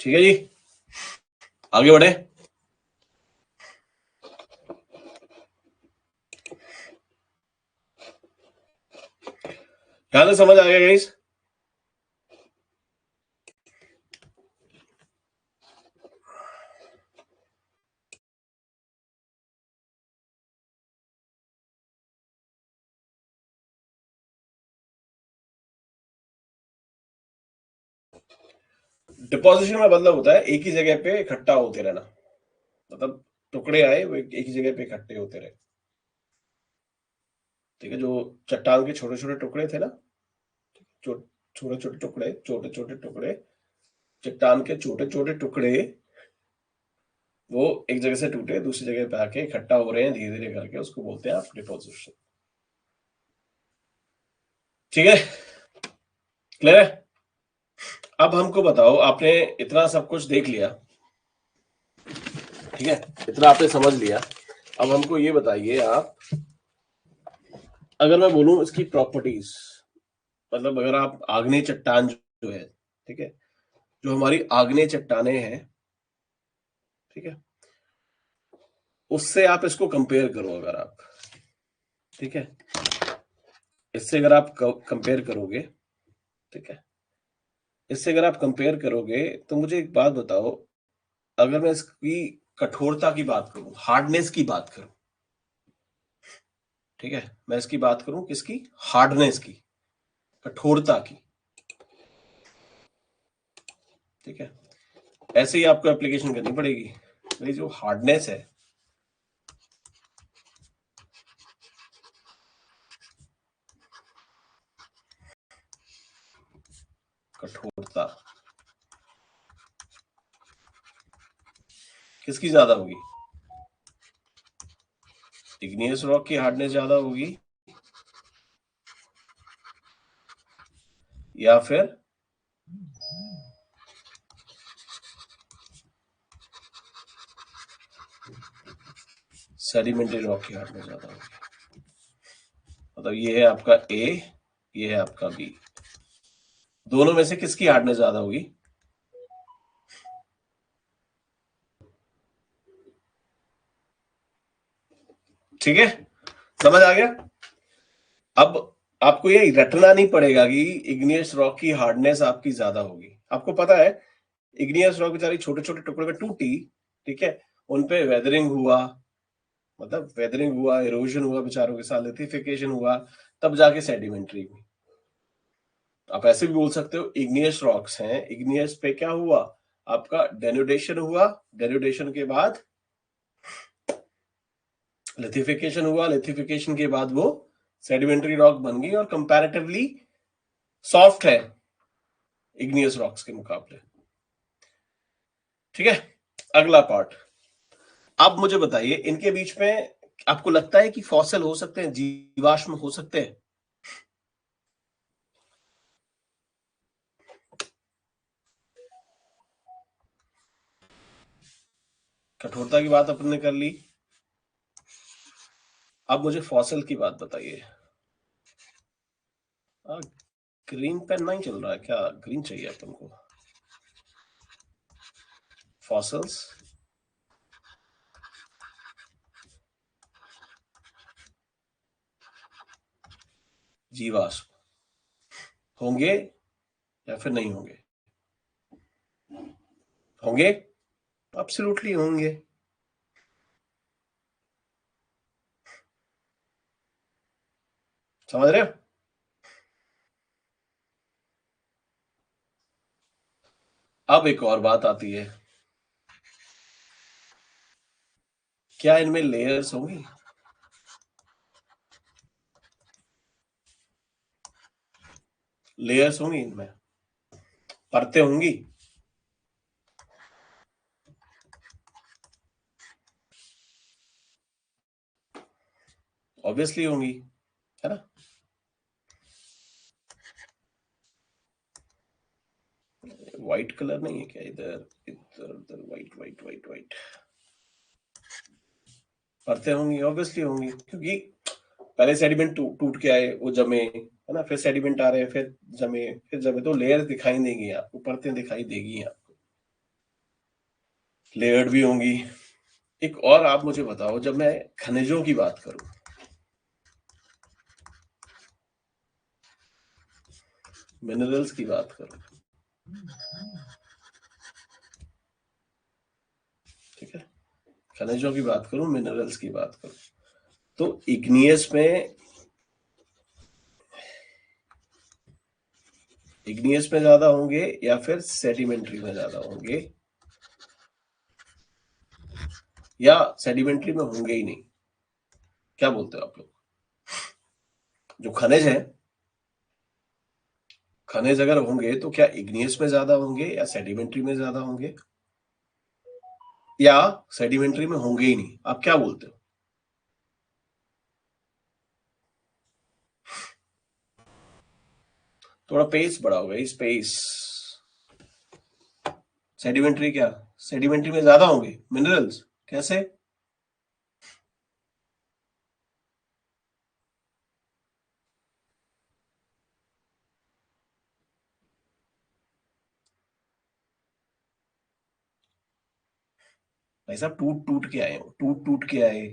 ठीक है जी, आगे बढ़े। ध्यान से समझ आ गया गाइस। डिपोजिशन का मतलब होता है एक ही जगह पे इकट्ठा होते रहना, मतलब टुकड़े आए वो एक ही जगह पे इकट्ठे होते रहे। ठीक है, जो चट्टान के छोटे छोटे टुकड़े थे ना, छोटे छोटे टुकड़े, छोटे छोटे टुकड़े, चट्टान के छोटे छोटे टुकड़े, वो एक जगह से टूटे दूसरी जगह पे आके इकट्ठा हो रहे हैं धीरे धीरे करके, उसको बोलते हैं आप डिपोजिशन। ठीक है, क्लियर है। अब हमको बताओ, आपने इतना सब कुछ देख लिया, ठीक है, इतना आपने समझ लिया, अब हमको ये बताइए आप, अगर मैं बोलूं इसकी प्रॉपर्टीज, मतलब अगर आप आग्नेय चट्टान जो है, ठीक है, जो हमारी आग्नेय चट्टाने हैं, ठीक है, उससे आप इसको कंपेयर करो अगर आप, ठीक है, इससे अगर आप कंपेयर करोगे, ठीक है, इससे अगर आप कंपेयर करोगे तो मुझे एक बात बताओ, अगर मैं इसकी कठोरता की बात करूं, हार्डनेस की बात करूं, ठीक है, मैं इसकी बात करूं किसकी, हार्डनेस की, कठोरता की, ठीक है, ऐसे ही आपको एप्लीकेशन करनी पड़ेगी। भाई जो हार्डनेस है, कठोरता किसकी ज्यादा होगी, इग्नियस रॉक की हार्डनेस ज्यादा होगी या फिर सेडिमेंट्री रॉक की हार्डनेस ज्यादा होगी। मतलब ये है आपका ए, ये है आपका बी, दोनों में से किसकी हार्डनेस ज्यादा होगी, ठीक है, समझ आ गया? अब आपको ये रटना नहीं पड़ेगा कि इग्नियस रॉक की हार्डनेस आपकी ज्यादा होगी। आपको पता है इग्नियस रॉक बेचारी छोटे छोटे टुकड़े में टूटी, ठीक है, उनपे वेदरिंग हुआ, मतलब वेदरिंग हुआ, इरोजन हुआ बेचारों के साथ, लिथिफिकेशन हुआ, तब जाके सेडिमेंट्री हुई। आप ऐसे भी बोल सकते हो इग्नियस रॉक्स हैं, इग्नियस पे क्या हुआ, आपका डेनुडेशन हुआ, डेनुडेशन के बाद लिथिफिकेशन हुआ, लिथिफिकेशन के बाद वो सेडिमेंट्री रॉक बन गई और कंपैरेटिवली सॉफ्ट है इग्नियस रॉक्स के मुकाबले। ठीक है, अगला पार्ट। अब मुझे बताइए इनके बीच में आपको लगता है कि फॉसिल हो सकते हैं, जीवाश्म हो सकते हैं? कठोरता की बात अपन ने कर ली, अब मुझे फॉसिल की बात बताइए। ग्रीन पेन नहीं चल रहा है क्या? ग्रीन चाहिए अपन को। फॉसिल्स, जीवाश्म होंगे या फिर नहीं होंगे? होंगे, एब्सोल्युटली होंगे। समझ रहे हो? अब एक और बात आती है, क्या इनमें लेयर्स होंगी? लेयर्स होंगी इनमें, परतें होंगी? ऑब्वियसली होंगी, है ना? व्हाइट कलर नहीं है क्या इधर? इधर उधर व्हाइट व्हाइट व्हाइट व्हाइट, परतें होंगी, ऑब्वियसली होंगी, क्योंकि पहले सेडिमेंट टूट के आए, वो जमे, है ना, फिर सेडिमेंट आ रहे हैं, फिर जमे, फिर जमे, तो लेयर दिखाई देंगी आपको, परतें दिखाई देगी आपको, लेयर्ड भी होंगी। एक और आप मुझे बताओ, जब मैं खनिजों की बात करूं, मिनरल्स की बात करूं, ठीक है, खनिजों की बात करूं, मिनरल्स की बात करूं, तो इग्नियस में ज्यादा होंगे या फिर सेडिमेंट्री में ज्यादा होंगे, या सेडिमेंट्री में होंगे ही नहीं? क्या बोलते हो आप लोग? जो खनिज है, खनिज अगर होंगे तो क्या इग्नियस में ज्यादा होंगे या सेडिमेंट्री में ज्यादा होंगे, या सेडिमेंट्री में होंगे ही नहीं? आप क्या बोलते हो? थोड़ा पेस बढ़ाओ भाई, स्पेस। सेडिमेंट्री क्या, सेडिमेंट्री में ज्यादा होंगे मिनरल्स? कैसे? भाई साहब टूट टूट के आए, टूट टूट के आए,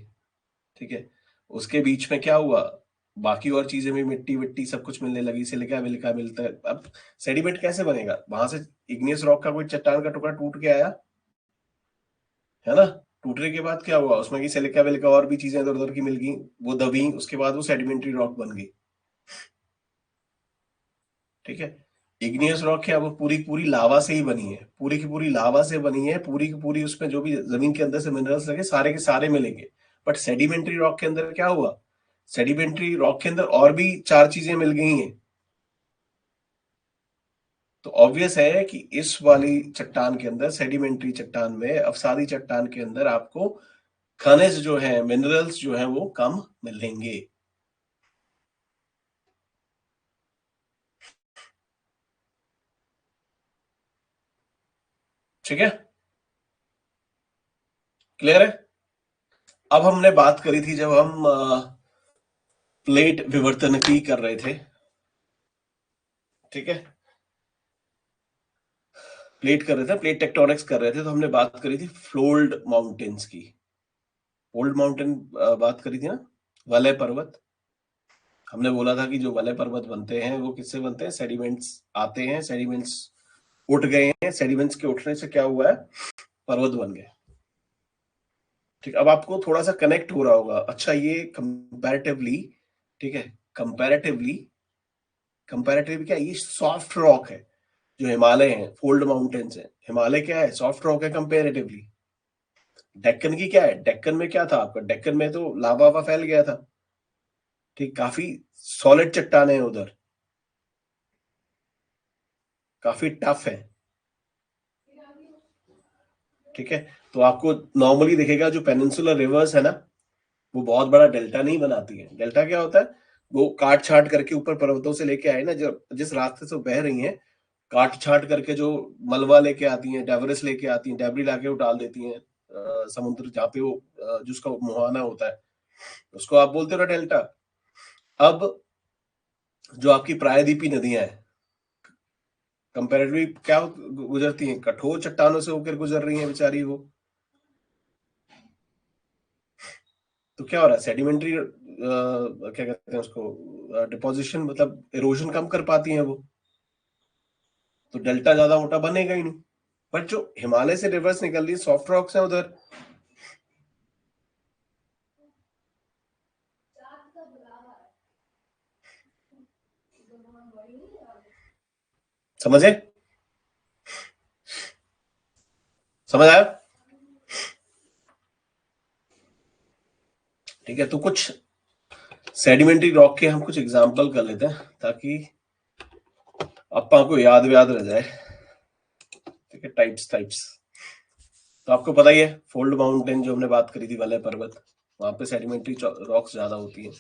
ठीक है, उसके बीच में क्या हुआ, बाकी और चीजें भी, मिट्टी विट्टी सब कुछ मिलने लगी, सिलिका विलिका मिलता है, अब सेडिमेंट कैसे बनेगा वहां से? इग्नियस रॉक का कोई चट्टान का टुकड़ा टूट के आया, है ना, टूटने के बाद क्या हुआ उसमें, की सिलिका विलिका और भी चीजें इधर उधर की मिल गई, वो दबी, उसके बाद वो सेडिमेंट्री रॉक बन गई। ठीक है, इग्नियस रॉक है वो पूरी पूरी लावा से ही बनी है, पूरी की पूरी लावा से बनी है, पूरी की पूरी, उसमें जो भी जमीन के अंदर से मिनरल्स लगे सारे के सारे मिलेंगे। बट सेडिमेंट्री रॉक के अंदर क्या हुआ, सेडिमेंट्री रॉक के अंदर और भी चार चीजें मिल गई हैं, तो ऑब्वियस है कि इस वाली चट्टान के अंदर, सेडिमेंट्री चट्टान में, अवसादी चट्टान के अंदर आपको खनिज जो है, मिनरल्स जो है वो कम मिलेंगे। ठीक है, क्लियर है? अब हमने बात करी थी जब हम प्लेट विवर्तनिकी कर रहे थे, ठीक है, प्लेट कर रहे थे, प्लेट टेक्टोनिक्स कर रहे थे, तो हमने बात करी थी फ्लोल्ड माउंटेन्स की, ओल्ड माउंटेन बात करी थी ना, वलय पर्वत। हमने बोला था कि जो वलय पर्वत बनते हैं वो किससे बनते हैं, सेडिमेंट्स आते हैं, सेडिमेंट्स उठ गए हैं, सेडिमेंट्स के उठने से क्या हुआ है, पर्वत बन गए। ठीक, अब आपको थोड़ा सा कनेक्ट हो रहा होगा, अच्छा ये कंपैरेटिवली, ठीक है, कंपैरेटिवली, कंपैरेटिवली क्या, ये सॉफ्ट रॉक है, जो हिमालय है, फोल्ड माउंटेन्स है, हिमालय क्या है, सॉफ्ट रॉक है कंपैरेटिवली। डेक्कन की क्या है, डेक्कन में क्या था आपका, डेक्कन में तो लावा वावा फैल गया था, ठीक, काफी सॉलिड चट्टाने हैं उधर, काफी टफ है, ठीक है। तो आपको नॉर्मली दिखेगा जो पेनिनसुलर रिवर्स है ना, वो बहुत बड़ा डेल्टा नहीं बनाती है। डेल्टा क्या होता है, वो काट छाट करके ऊपर पर्वतों से लेके आए ना, जो जिस रास्ते से बह रही हैं, काट छाट करके जो मलबा लेके आती हैं, डेवरिस लेके आती हैं, डेबरी लाके वो डाल देती हैं समुद्र जहाँ पे वो जिसका मुहाना होता है, उसको आप बोलते हो ना डेल्टा। अब जो आपकी प्रायद्वीपी नदियां हैं, कंपेरेटिवली क्या गुजरती हैं, कठोर चट्टानों से होकर गुजर रही हैं बेचारी वो। तो क्या हो रहा है, सेडिमेंट्री क्या कहते हैं उसको, डिपोजिशन, मतलब इरोजन कम कर पाती हैं वो, तो डेल्टा ज्यादा मोटा बनेगा ही नहीं। बट जो हिमालय से रिवर्स निकल रही सॉफ्ट रॉक्स है उधर, समझे, समझ आया, ठीक है। तो कुछ सेडिमेंट्री रॉक के हम कुछ एग्जांपल कर लेते हैं ताकि अपा को याद व्याद रह जाए, ठीक है। टाइप्स टाइप्स, तो आपको पता ही है, फोल्ड माउंटेन जो हमने बात करी थी, वलय पर्वत, वहां पे सेडिमेंट्री रॉक्स ज्यादा होती है।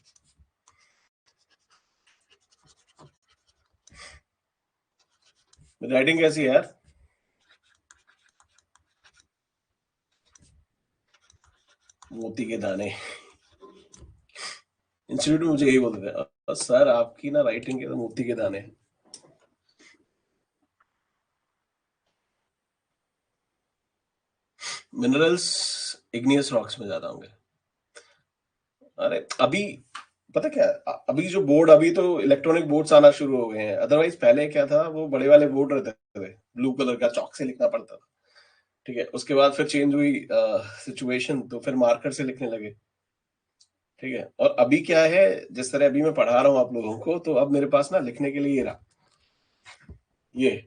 राइटिंग कैसी है यार, मोती के दाने, इंस्टीट्यूट में मुझे यही बोलते थे, सर आपकी ना राइटिंग के तो मोती के दाने। मिनरल्स इग्नियस रॉक्स में ज्यादा होंगे। अरे अभी पता क्या, अभी जो बोर्ड, अभी तो इलेक्ट्रॉनिक बोर्ड्स आना शुरू हो गए हैं, अदरवाइज पहले क्या था, वो बड़े वाले बोर्ड रहते थे, ब्लू कलर का, चौक से लिखना पड़ता था, ठीक है। उसके बाद फिर चेंज हुई सिचुएशन, तो फिर मार्कर से लिखने लगे, ठीक है। और अभी क्या है, जिस तरह अभी मैं पढ़ा रहा हूँ आप लोगों को, तो अब मेरे पास ना लिखने के लिए ये रहा, ये,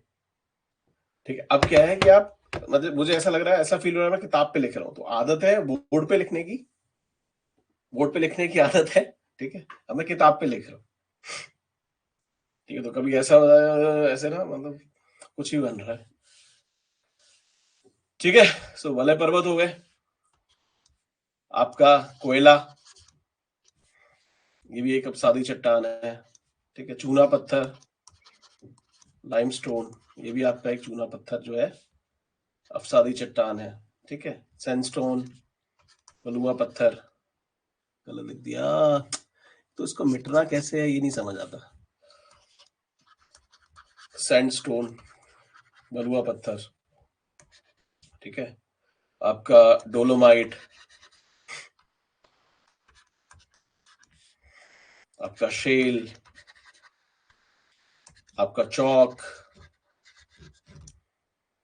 ठीक है। अब क्या है कि आप, मतलब मुझे ऐसा लग रहा है, ऐसा फील हो रहा है मैं किताब पे लिख रहा हूँ, तो आदत है बोर्ड पे लिखने की, बोर्ड पे लिखने की आदत है, ठीक है। अब मैं किताब पे लिख रहा हूँ, ठीक है। तो कभी ऐसा ऐसे ना, मतलब कुछ ही बन रहा है, ठीक है। सो वलय पर्वत हो गए, आपका कोयला, ये भी एक अपसादी चट्टान है, ठीक है। चूना पत्थर, लाइमस्टोन, ये भी आपका एक चूना पत्थर जो है, अफसादी चट्टान है, ठीक है। सैंडस्टोन, बलुआ पत्थर, गलत लिख दिया, तो इसको मिटना कैसे है ये नहीं समझ आता। सैंडस्टोन, बलुआ पत्थर, ठीक है। आपका डोलोमाइट, आपका शेल, आपका चौक,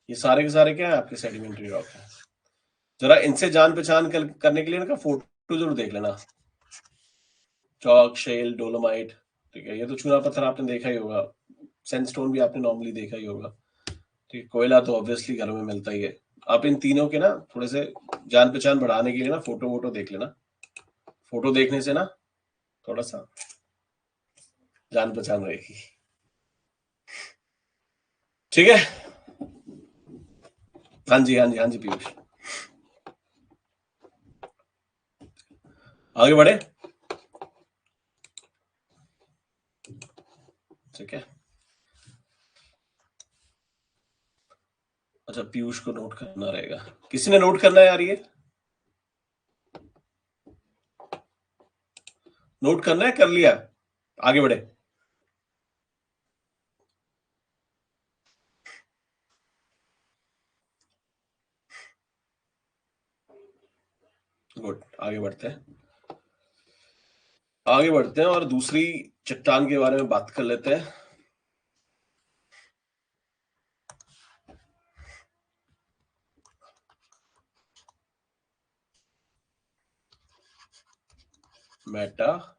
ये सारे के सारे क्या है, आपके सेडिमेंट्री रॉक है। जरा इनसे जान पहचान करने के लिए ना फोटो जरूर देख लेना, चौक, शेल, डोलोमाइट, ठीक है। ये तो चूना पत्थर आपने देखा ही होगा, सैंडस्टोन भी आपने नॉर्मली देखा ही होगा, ठीक है। कोयला तो ऑब्वियसली घर में मिलता ही है। आप इन तीनों के ना थोड़े से जान पहचान बढ़ाने के लिए ना फोटो वोटो देख लेना, फोटो देखने से ना थोड़ा सा जान पहचान रहेगी, ठीक है। हाँ जी, हाँ जी, हाँ जी पीयूष, आगे बढ़े, ठीक है। अच्छा, पीयूष को नोट करना रहेगा, किसी ने नोट करना है यार, ये नोट करना है, कर लिया, आगे बढ़े। गुड, आगे बढ़ते हैं और दूसरी चट्टान के बारे में बात कर लेते हैं। मेटामॉर्फिक।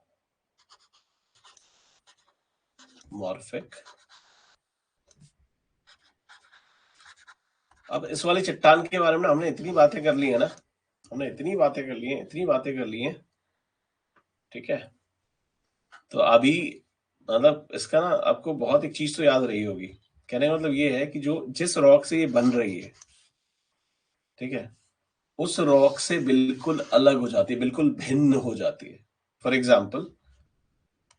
अब इस वाली चट्टान के बारे में हमने इतनी बातें कर ली है ना, इतनी बातें कर ली हैं, ठीक है। तो अभी मतलब इसका ना आपको बहुत एक चीज तो याद रही होगी। कहने का मतलब ये है कि जो जिस रॉक से ये बन रही है, ठीक है, उस रॉक से बिल्कुल अलग हो जाती है, बिल्कुल भिन्न हो जाती है। फॉर एग्जाम्पल,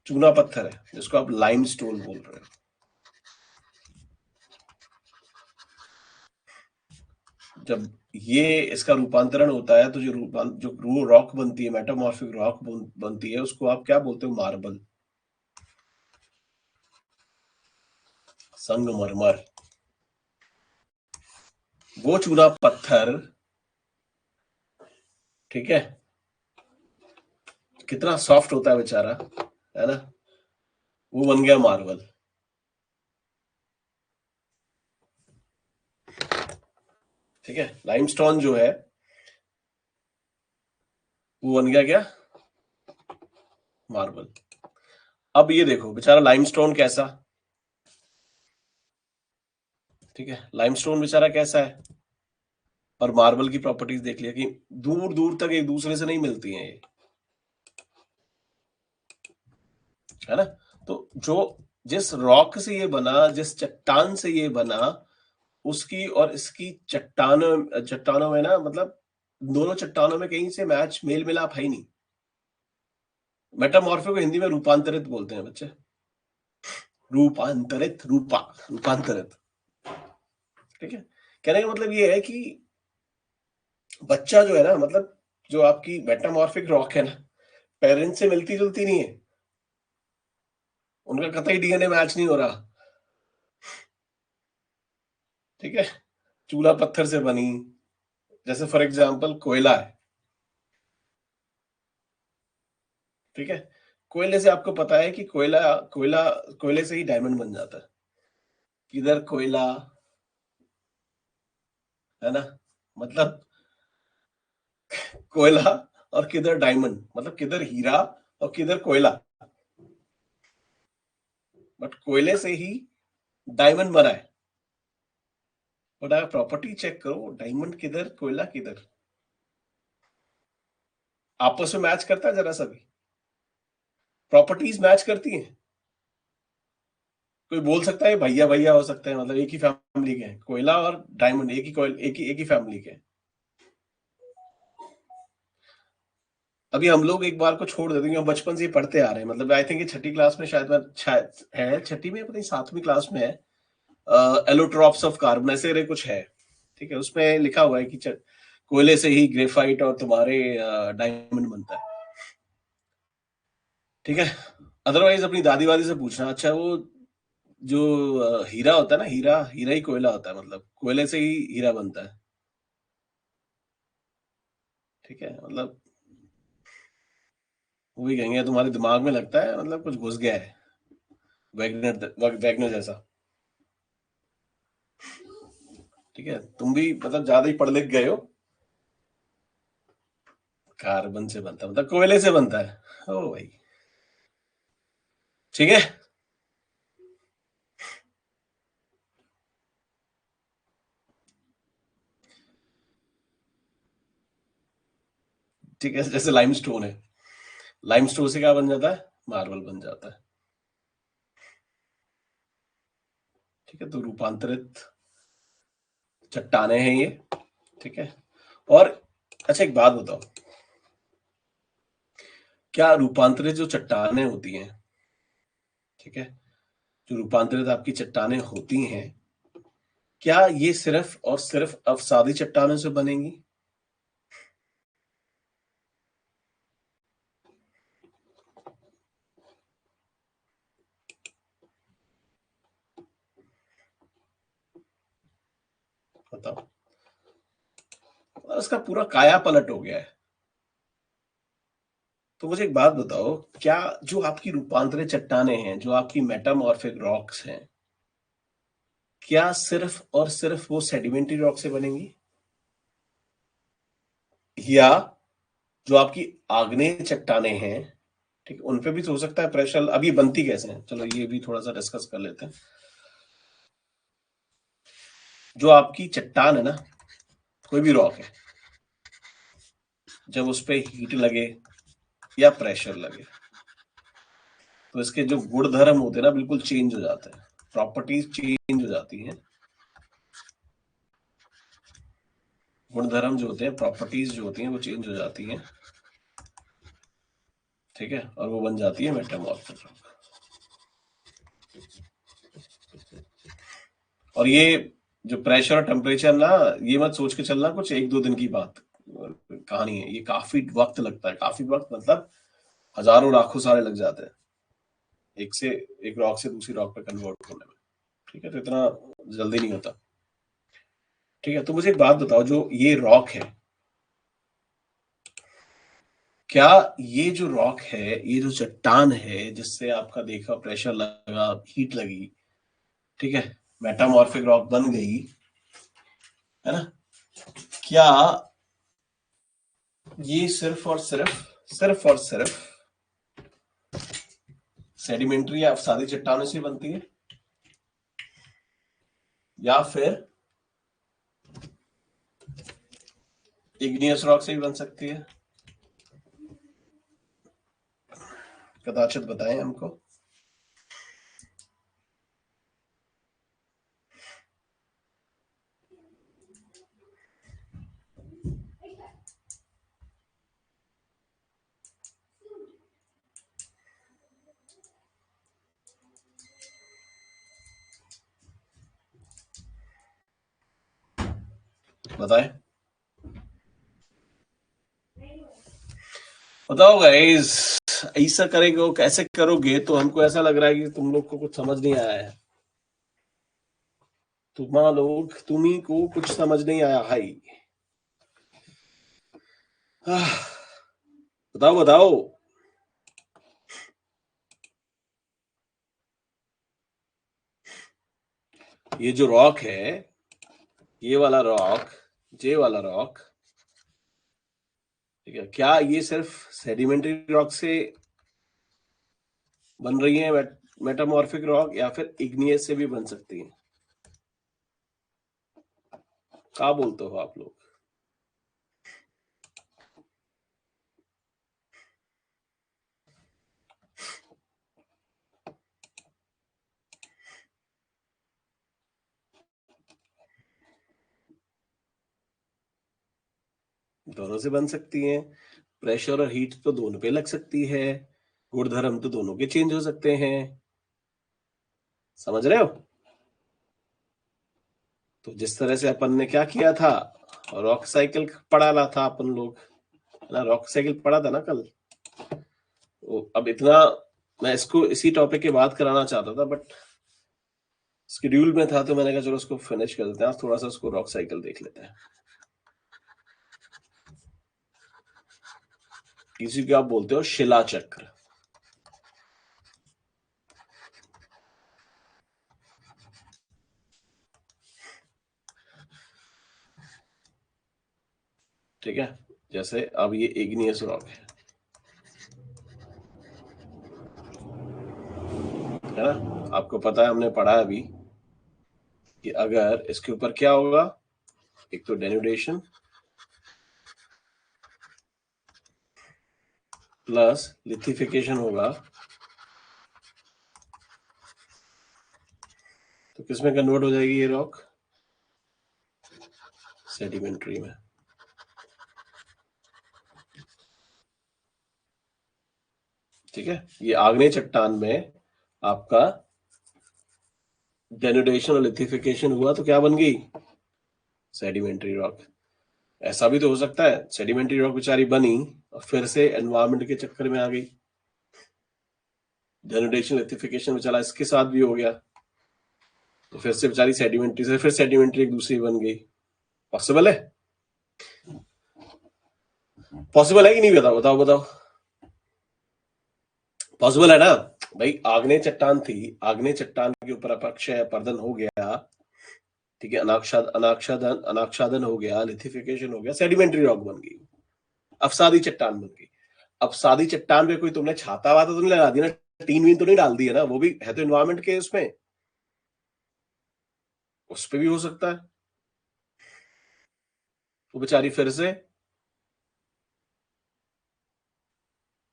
चूना पत्थर है जिसको आप लाइमस्टोन बोल रहे हो। जब ये इसका रूपांतरण होता है तो जो रॉक बनती है, मेटामॉर्फिक रॉक बनती है, उसको आप क्या बोलते हो? मार्बल, संगमरमर। वो चूना पत्थर, ठीक है, कितना सॉफ्ट होता है बेचारा, है ना, वो बन गया मार्बल। ठीक है, लाइमस्टोन जो है वो बन गया क्या? मार्बल। अब ये देखो बेचारा लाइमस्टोन कैसा, ठीक है, लाइमस्टोन बेचारा कैसा है, और मार्बल की प्रॉपर्टीज देख लिया कि दूर दूर तक एक दूसरे से नहीं मिलती हैं ये, है ना। तो जो जिस रॉक से ये बना, जिस चट्टान से ये बना, उसकी और इसकी चट्टानों चट्टानों में ना, मतलब दोनों चट्टानों में कहीं से मैच मेल मिलाप है ही नहीं। मेटामॉर्फे को हिंदी में रूपांतरित बोलते हैं बच्चे। रूपांतरित। ठीक है, कहने का मतलब ये है कि बच्चा जो है ना, मतलब जो आपकी मेटामॉर्फिक रॉक है ना, पेरेंट्स से मिलती जुलती नहीं है, उनका कतई डीएनए मैच नहीं हो रहा। ठीक है, चूल्हा पत्थर से बनी, जैसे फॉर एग्जाम्पल कोयला है, ठीक है, कोयले से आपको पता है कि कोयला कोयला कोयले से ही डायमंड बन जाता है। किधर कोयला, है ना, मतलब कोयला, और किधर डायमंड, मतलब किधर हीरा और किधर कोयला, बट कोयले से ही डायमंड बना है। बट अगर प्रॉपर्टी चेक करो, डायमंड किधर कोयला किधर, आपस में मैच करता है जरा सा भी? प्रॉपर्टीज मैच करती हैं? कोई बोल सकता है भैया भैया हो सकते हैं, मतलब एक ही फैमिली के हैं, कोयला और डायमंड एक ही फैमिली के हैं। अभी हम लोग एक बार को छोड़ देते हैं, हम बचपन से ही पढ़ते आ रहे हैं, मतलब आई थिंक छठी क्लास में शायद है, छठी में पता नहीं, सातवीं क्लास में है, एलोट्रॉप्स ऑफ कार्बन ऐसे करके कुछ है। ठीक है, उसमें लिखा हुआ है कि कोयले से ही ग्रेफाइट और तुम्हारे डायमंड बनता है। ठीक है, अदरवाइज अपनी दादी वादी से पूछना। अच्छा, वो जो हीरा होता है ना, हीरा हीरा ही कोयला होता है, मतलब कोयले से ही हीरा बनता है। ठीक है, मतलब वो भी कहेंगे तुम्हारे दिमाग में लगता है मतलब कुछ घुस गया है, वैगनर जैसा। ठीक है, तुम भी मतलब ज्यादा ही पढ़ लिख गए हो। कार्बन से बनता है, मतलब कोयले से बनता है, ओ भाई। ठीक है, ठीक है, जैसे लाइमस्टोन है, लाइमस्टोन से क्या बन जाता है? मार्बल बन जाता है। ठीक है, तो रूपांतरित चट्टाने हैं ये। ठीक है, और अच्छा एक बात बताओ, क्या रूपांतरित जो चट्टाने होती हैं, ठीक है, जो रूपांतरित आपकी चट्टाने होती हैं, क्या ये सिर्फ और सिर्फ अवसादी चट्टानों से बनेंगी? बताओ, और उसका पूरा काया पलट हो गया है। तो मुझे एक बात बताओ, क्या जो आपकी रूपांतरित चट्टाने हैं, जो आपकी मेटामॉर्फिक रॉक्स हैं, क्या सिर्फ और सिर्फ वो सेडिमेंट्री रॉक से बनेंगी, या जो आपकी आग्नेय चट्टाने हैं, ठीक, उन पे भी तो हो सकता है प्रेशर? अभी बनती कैसे है, चलो ये भी थोड़ा सा डिस्कस कर लेते हैं। जो आपकी चट्टान है ना, कोई भी रॉक है, जब उस पर हीट लगे या प्रेशर लगे तो इसके जो गुणधर्म होते हैं ना बिल्कुल चेंज हो जाते हैं, प्रॉपर्टीज चेंज हो जाती हैं, गुणधर्म जो होते हैं, प्रॉपर्टीज जो होती हैं वो चेंज हो जाती हैं, ठीक है, और वो बन जाती है मेटामॉर्फिक रॉक। और ये जो प्रेशर और टेम्परेचर ना, ये मत सोच के चलना कुछ एक दो दिन की बात कहानी है, ये काफी वक्त लगता है, काफी वक्त मतलब हजारों लाखों साल लग जाते हैं एक रॉक से दूसरी रॉक पे कन्वर्ट होने में, ठीक है, तो इतना जल्दी नहीं होता, ठीक है। तो मुझे एक बात बताओ, जो ये रॉक है, क्या ये जो रॉक है, ये जो चट्टान है जिससे आपका देखा प्रेशर लगा, हीट लगी, ठीक है, मेटामॉर्फिक रॉक बन गई, है ना, क्या ये सिर्फ सेडिमेंट्री या सादी चट्टानों से बनती है, या फिर इग्नियस रॉक से भी बन सकती है? कदाचित बताएं हमको। बताएं, बताओ गाइस, ऐसा करेंगे, कैसे करोगे? तो हमको ऐसा लग रहा है कि तुम लोग को कुछ समझ नहीं आया है, तुम्ही को कुछ समझ नहीं आया है। बताओ बताओ। ये जो रॉक है, ये वाला रॉक, जे वाला रॉक, ठीक है, क्या ये सिर्फ सेडिमेंट्री रॉक से बन रही है, मेटामॉर्फिक रॉक, या फिर इग्नियस से भी बन सकती है? क्या बोलते हो आप लोग? दोनों से बन सकती हैं, प्रेशर और हीट तो दोनों पे लग सकती है, गुणधर्म तो दोनों के चेंज हो सकते हैं, समझ रहे हो? तो जिस तरह से अपन ने क्या किया था, रॉक साइकिल पढ़ा था अपन लोग, ना रॉक साइकिल पढ़ा था ना कल। तो अब इतना मैं इसको इसी टॉपिक के बात कराना चाहता था, बट शेड्यूल में था, तो मैंने कहा चलो उसको फिनिश कर देते हैं, थोड़ा सा उसको रॉक साइकिल देख लेते हैं। इसी को आप बोलते हो शिला चक्र। ठीक है, जैसे अब ये इग्नियस रॉक है ना, आपको पता है, हमने पढ़ा है अभी कि अगर इसके ऊपर क्या होगा, एक तो डेनुडेशन प्लस लिथिफिकेशन होगा, तो किसमें कन्वर्ट हो जाएगी ये रॉक? सेडिमेंट्री में। ठीक है, ये आग्नेय चट्टान में आपका डेनुडेशन और लिथिफिकेशन हुआ तो क्या बन गई? Sedimentary rock. ऐसा भी तो हो सकता है सेडिमेंट्री रॉक बेचारी बनी और फिर से एनवायरमेंट के चक्कर में आ गई, डेनुडेशन लिथिफिकेशन बेचारा इसके साथ भी हो गया, तो फिर से बेचारी सेडिमेंट्री से फिर सेडिमेंट्री एक दूसरी बन गई। पॉसिबल है? पॉसिबल है कि नहीं? बताओ बताओ बताओ। पॉसिबल है ना भाई, आग्नेय चट्टान थी, आग्नेय चट्टान के ऊपर अपक्षय पर्दन हो गया, ठीक है, अनाच्छादन अनाच्छादन हो गया, लिथिफिकेशन हो गया, सेडिमेंट्री रॉक बन गई, अफसादी चट्टान बन गई। अफसादी चट्टान पे कोई तुमने छाता वाता तो नहीं लगा दिया ना, टीन वीन तो नहीं डाल दी है ना, वो भी है तो एनवायरमेंट के उसमें, उस पे भी हो सकता है। वो बेचारी फिर से,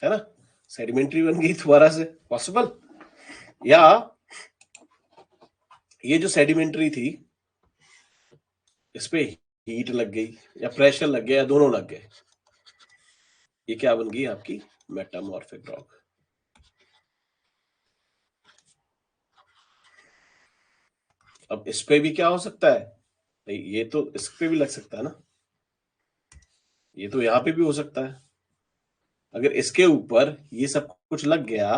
है ना, सेडिमेंट्री बन गई दोबारा से, पॉसिबल। या ये जो सेडिमेंट्री थी इस पे हीट लग गई या प्रेशर लग गया या दोनों लग गए, ये क्या बन गई आपकी मेटामॉर्फिक रॉक। अब इस पे भी क्या हो सकता है भाई, ये तो इस पे भी लग सकता है ना, ये तो यहां पे भी हो सकता है। अगर इसके ऊपर ये सब कुछ लग गया,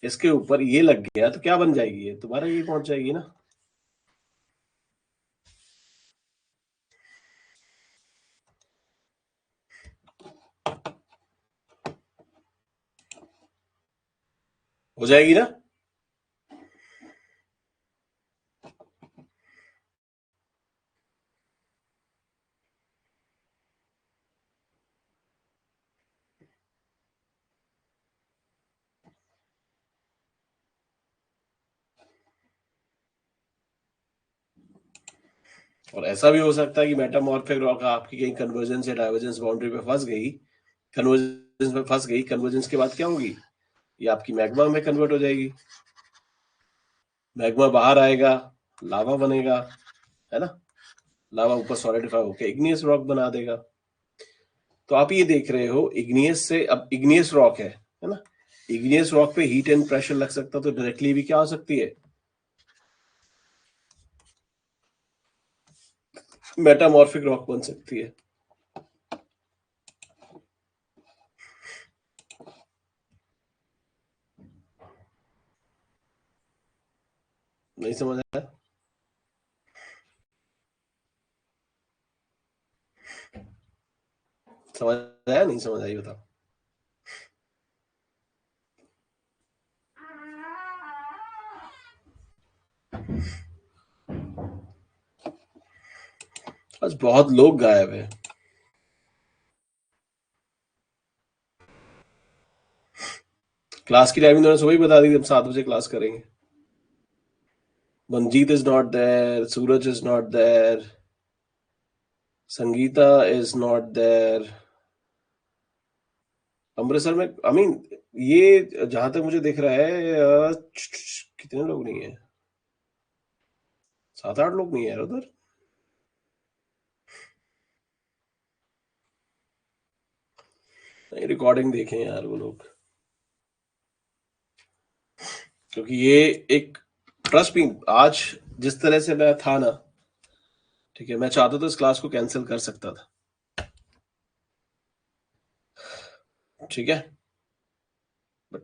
इसके ऊपर ये लग गया तो क्या बन जाएगी, ये तुम्हारा ये पहुंच जाएगी ना। हो जाएगी ना। और ऐसा भी हो सकता है कि मेटामॉर्फिक रॉक आपकी कहीं कन्वर्जेंस या डाइवर्जेंस बाउंड्री पे फंस गई, कन्वर्जेंस में फंस गई, कन्वर्जेंस के बाद क्या होगी, ये आपकी मैग्मा में कन्वर्ट हो जाएगी, मैग्मा बाहर आएगा, लावा बनेगा, है ना, लावा ऊपर सॉलिडिफाई होकर इग्नियस रॉक बना देगा। तो आप ये देख रहे हो इग्नियस से, अब इग्नियस रॉक है ना, इग्नियस रॉक पे हीट एंड प्रेशर लग सकता, तो डायरेक्टली भी क्या हो सकती है, मेटामॉर्फिक रॉक बन सकती है। नहीं समझ आया, समझ आया नहीं समझ आई बताओ। बस बहुत लोग गायब है। क्लास की टाइमिंग तो मैंने सुबह ही बता दी, हम 7 बजे क्लास करेंगे। Manjeet is not there, Suraj is not there, Sangeeta is not there, Amritsar में आई मीन ये जहां तक मुझे दिख रहा है कितने लोग नहीं है, 7-8 लोग नहीं है यार उधर। नहीं, रिकॉर्डिंग देखें यार वो लोग, क्योंकि ये एक ट्रस्ट मी, आज जिस तरह से मैं था ना, ठीक है, मैं चाहता तो इस क्लास को कैंसिल कर सकता था, ठीक है, बट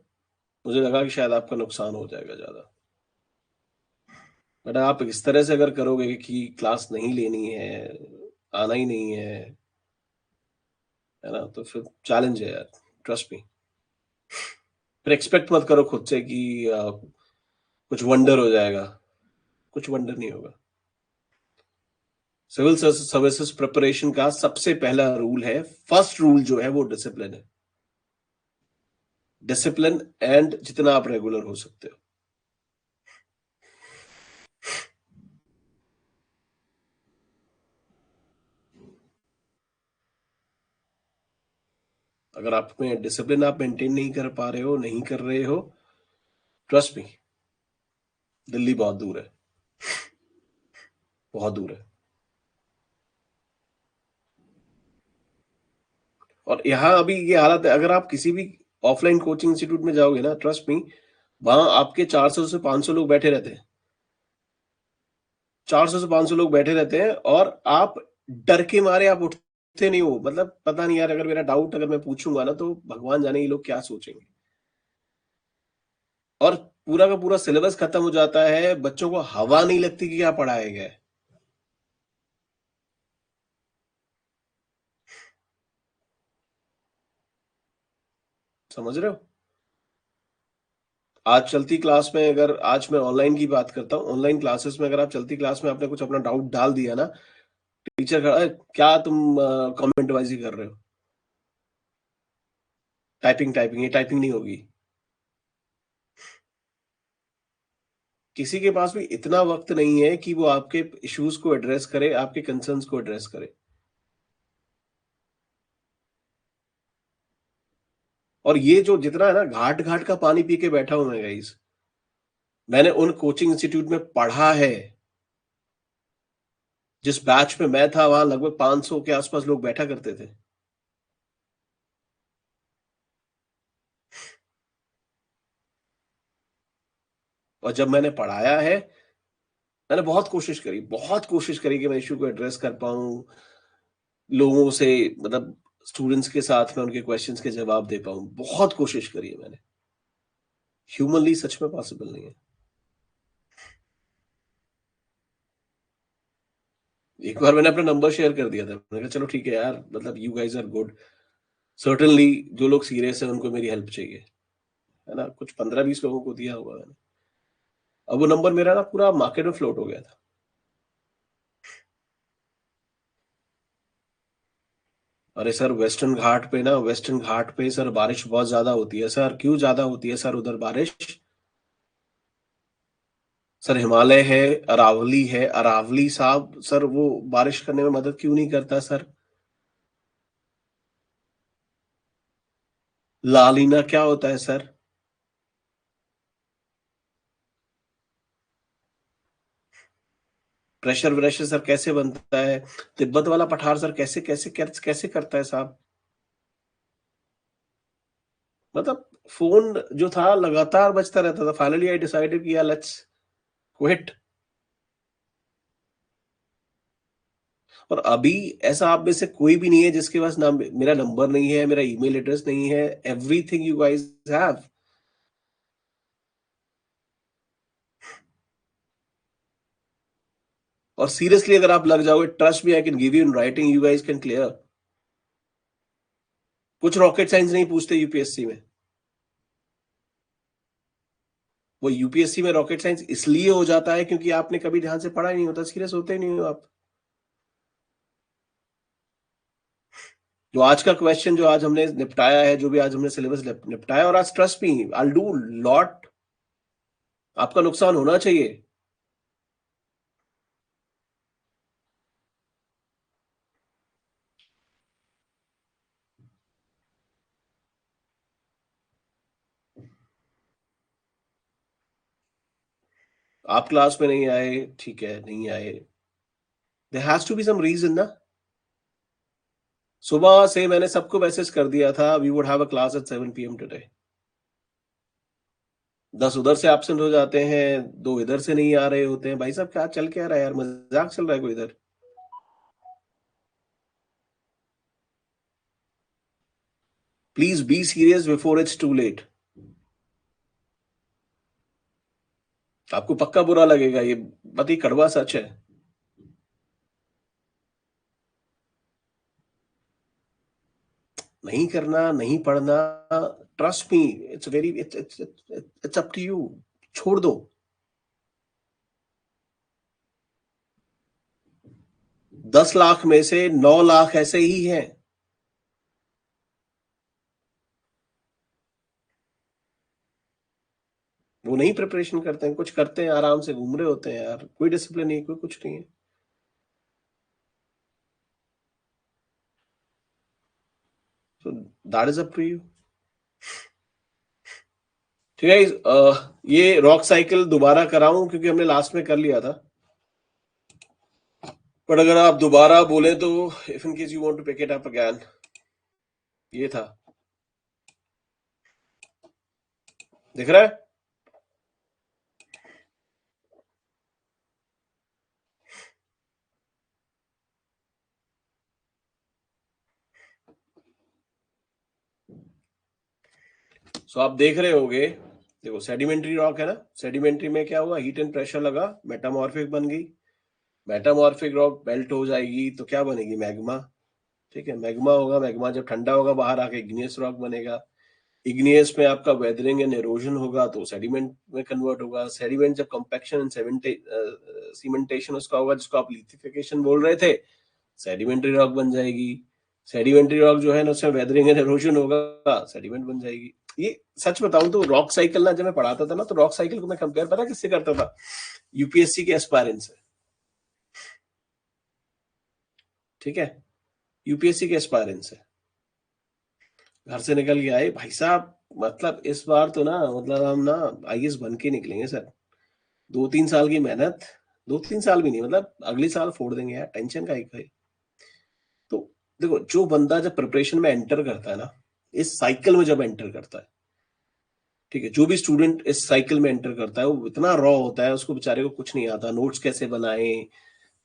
मुझे लगा कि शायद आपका नुकसान हो जाएगा ज्यादा। बट आप इस तरह से अगर करोगे कि क्लास नहीं लेनी है, आना ही नहीं है ना, तो फिर चैलेंज है यार, ट्रस्ट मी। फिर एक्सपेक्ट मत करो खुद से कि कुछ वंडर हो जाएगा, कुछ वंडर नहीं होगा। सिविल सर्विसेज प्रिपरेशन का सबसे पहला रूल है, फर्स्ट रूल जो है वो डिसिप्लिन है, डिसिप्लिन एंड जितना आप रेगुलर हो सकते हो। अगर आप में डिसिप्लिन आप मेंटेन नहीं कर पा रहे हो, नहीं कर रहे हो, ट्रस्ट मी, दिल्ली बहुत दूर है, बहुत दूर है। और यहाँ अभी ये हालत है, अगर आप किसी भी ऑफलाइन कोचिंग इंस्टीट्यूट में जाओगे ना, ट्रस्ट मी, वहां आपके 400 से 500 लोग बैठे रहते हैं, 400 से 500 लोग बैठे रहते हैं, और आप डर के मारे आप उठते नहीं हो, मतलब पता नहीं यार, अगर मेरा डाउट अगर मैं पूछूंगा ना तो भगवान जाने ये लोग क्या सोचेंगे। और पूरा का पूरा सिलेबस खत्म हो जाता है, बच्चों को हवा नहीं लगती कि क्या पढ़ाया गया है। समझ रहे हो? आज चलती क्लास में, अगर आज मैं ऑनलाइन की बात करता हूँ, ऑनलाइन क्लासेस में अगर आप चलती क्लास में आपने कुछ अपना डाउट डाल दिया ना, टीचर खड़ा है, क्या तुम कमेंट वाइज ही कर रहे हो? टाइपिंग टाइपिंग, ये टाइपिंग नहीं होगी। किसी के पास भी इतना वक्त नहीं है कि वो आपके इश्यूज को एड्रेस करे, आपके कंसर्न्स को एड्रेस करे। और ये जो जितना है ना, घाट घाट का पानी पी के बैठा हूं मैं गाइस। मैंने उन कोचिंग इंस्टीट्यूट में पढ़ा है, जिस बैच में मैं था वहां लगभग 500 के आसपास लोग बैठा करते थे। और जब मैंने पढ़ाया है, मैंने बहुत कोशिश करी कि मैं इशू को एड्रेस कर पाऊं, लोगों से, मतलब स्टूडेंट्स के साथ में उनके क्वेश्चंस के जवाब दे पाऊं। बहुत कोशिश करी है मैंने। ह्यूमनली सच में पॉसिबल नहीं है। एक बार मैंने अपना नंबर शेयर कर दिया था, मैंने कहा चलो ठीक है यार, मतलब you guys are good, certainly जो लोग सीरियस है उनको मेरी हेल्प चाहिए, है ना। कुछ 15-20 लोगों को दिया हुआ मैंने। अब वो नंबर मेरा ना पूरा मार्केट में फ्लोट हो गया था। अरे सर, वेस्टर्न घाट पे सर बारिश बहुत ज्यादा होती है सर। क्यों ज्यादा होती है सर उधर बारिश? सर हिमालय है, अरावली है, अरावली साहब सर वो बारिश करने में मदद क्यों नहीं करता सर? लालीना क्या होता है सर? प्रेशर व्रेशर सर कैसे बनता है? तिब्बत वाला पठार सर कैसे कैसे कैसे, कैसे करता है साहब? मतलब फोन जो था लगातार बजता रहता था। फाइनली आई डिसाइडेड किया लेट्स क्विट। और अभी ऐसा आप में से कोई भी नहीं है जिसके पास ना मेरा नंबर नहीं है, मेरा ईमेल एड्रेस नहीं है। Everything you guys have. और सीरियसली अगर आप लग जाओगे, trust me, I can give you in writing, you guys can clear. कुछ रॉकेट साइंस नहीं पूछते यूपीएससी में। वो यूपीएससी में रॉकेट साइंस इसलिए हो जाता है क्योंकि आपने कभी ध्यान से पढ़ा ही नहीं होता, सीरियस होते ही नहीं हो आप। जो आज का क्वेश्चन जो आज हमने निपटाया है, जो भी आज हमने सिलेबस निपटाया, और आज trust me I do lot, आपका नुकसान होना चाहिए। आप क्लास में नहीं आए, ठीक है, नहीं आए, there has to be some reason ना। सुबह से मैंने सबको मैसेज कर दिया था we would have a class at 7 PM today. 10 उधर से एब्सेंट हो जाते हैं, 2 इधर से नहीं आ रहे होते हैं। भाई साहब क्या चल क्या रहा है यार? मजाक चल रहा है कोई इधर? Please be serious before it's too late. आपको पक्का बुरा लगेगा, ये बहुत ही कड़वा सच है। नहीं करना, नहीं पढ़ना, trust me, it's very it's up to you. छोड़ दो। 10 लाख में से 9 लाख ऐसे ही हैं। वो नहीं प्रिपरेशन करते हैं, कुछ करते हैं आराम से घूम रहे होते हैं यार। कोई डिसिप्लिन नहीं, कोई कुछ नहीं है। So that is up to you। ठीक है। ये रॉक साइकिल दोबारा कराऊं क्योंकि हमने लास्ट में कर लिया था, पर अगर आप दोबारा बोले तो if in case you want to pick it up again, ये था, दिख रहा है? सो आप देख रहे होगे, देखो सेडिमेंट्री रॉक है ना, सेडिमेंट्री में क्या हुआ, हीट एंड प्रेशर लगा, मेटामॉर्फिक बन गई। मेटामॉर्फिक रॉक मेल्ट हो जाएगी तो क्या बनेगी? मैग्मा। ठीक है, मैग्मा होगा, मैग्मा जब ठंडा होगा बाहर आके इग्नियस रॉक बनेगा। इग्नियस में आपका वेदरिंग एंड एरोजन होगा तो सेडिमेंट में कन्वर्ट होगा। सेडिमेंट जब कंपैक्शन एंड सीमेंटेशन उसका होगा, जिसको आप लिथिफिकेशन बोल रहे थे, सेडिमेंट्री रॉक बन जाएगी। सेडिमेंट्री रॉक जो है ना, उसमें वेदरिंग एंड एरोजन होगा, सेडिमेंट बन जाएगी। ये सच बताऊं तो रॉक साइकिल ना, जब मैं पढ़ाता था ना, तो रॉक साइकिल को मैं कंपेयर पता किससे करता था? यूपीएससी के एस्पायरेंट से। ठीक है, यूपीएससी के एस्पायरेंट से। घर से निकल के आए भाई साहब, मतलब इस बार तो ना, मतलब हम ना आईएएस बन के निकलेंगे सर। 2-3 साल की मेहनत, 2-3 साल भी नहीं, मतलब अगले साल फोड़ देंगे यार, टेंशन का एक है। तो देखो, जो बंदा जब प्रिपरेशन में एंटर करता है ना, इस साइकिल में जब एंटर करता है, ठीक है, जो भी स्टूडेंट इस साइकिल में एंटर करता है, वो इतना रॉ होता है, उसको बेचारे को कुछ नहीं आता। नोट्स कैसे बनाएं,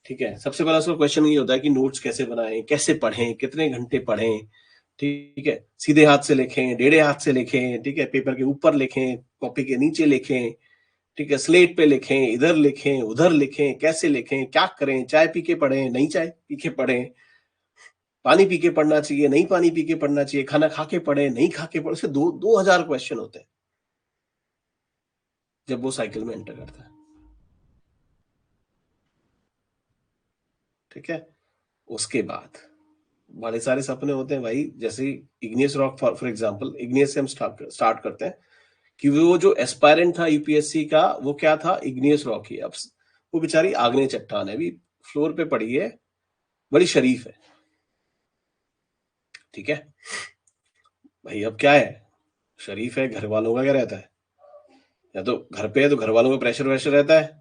ठीक है, सबसे पहला उसका क्वेश्चन ये होता है कि नोट्स कैसे बनाएं, कैसे पढ़ें, कितने घंटे पढ़ें। ठीक है, सीधे हाथ से लिखें, टेढ़े हाथ से लिखें, ठीक है, पेपर के ऊपर लिखें, कॉपी के नीचे लिखें, ठीक है, स्लेट पे लिखें, इधर लिखें, उधर लिखें, कैसे लिखें, क्या करें, चाय पी के पढ़ें, नहीं चाय पी के पढ़ें, पानी पी के पढ़ना चाहिए, नहीं पानी पी के पढ़ना चाहिए, खाना खा के पढ़ें, नहीं खा के पढ़ें। उसके 2000 क्वेश्चन होते हैं जब वो साइकिल में एंटर करता है। ठीक है, उसके बाद बड़े सारे सपने होते हैं भाई, जैसे igneous rock for example, igneous से हम स्टार्ट करते हैं कि वो जो एस्पायरेंट था यूपीएससी का, वो क्या था? इग्नियस रॉक ही। अब वो बेचारी आग्नेय चट्टान है, अभी फ्लोर पे पड़ी है, बड़ी शरीफ है। ठीक है भाई, अब क्या है, शरीफ है, घर वालों का क्या रहता है? या तो घर पे है तो घर वालों का प्रेशर वैशर रहता है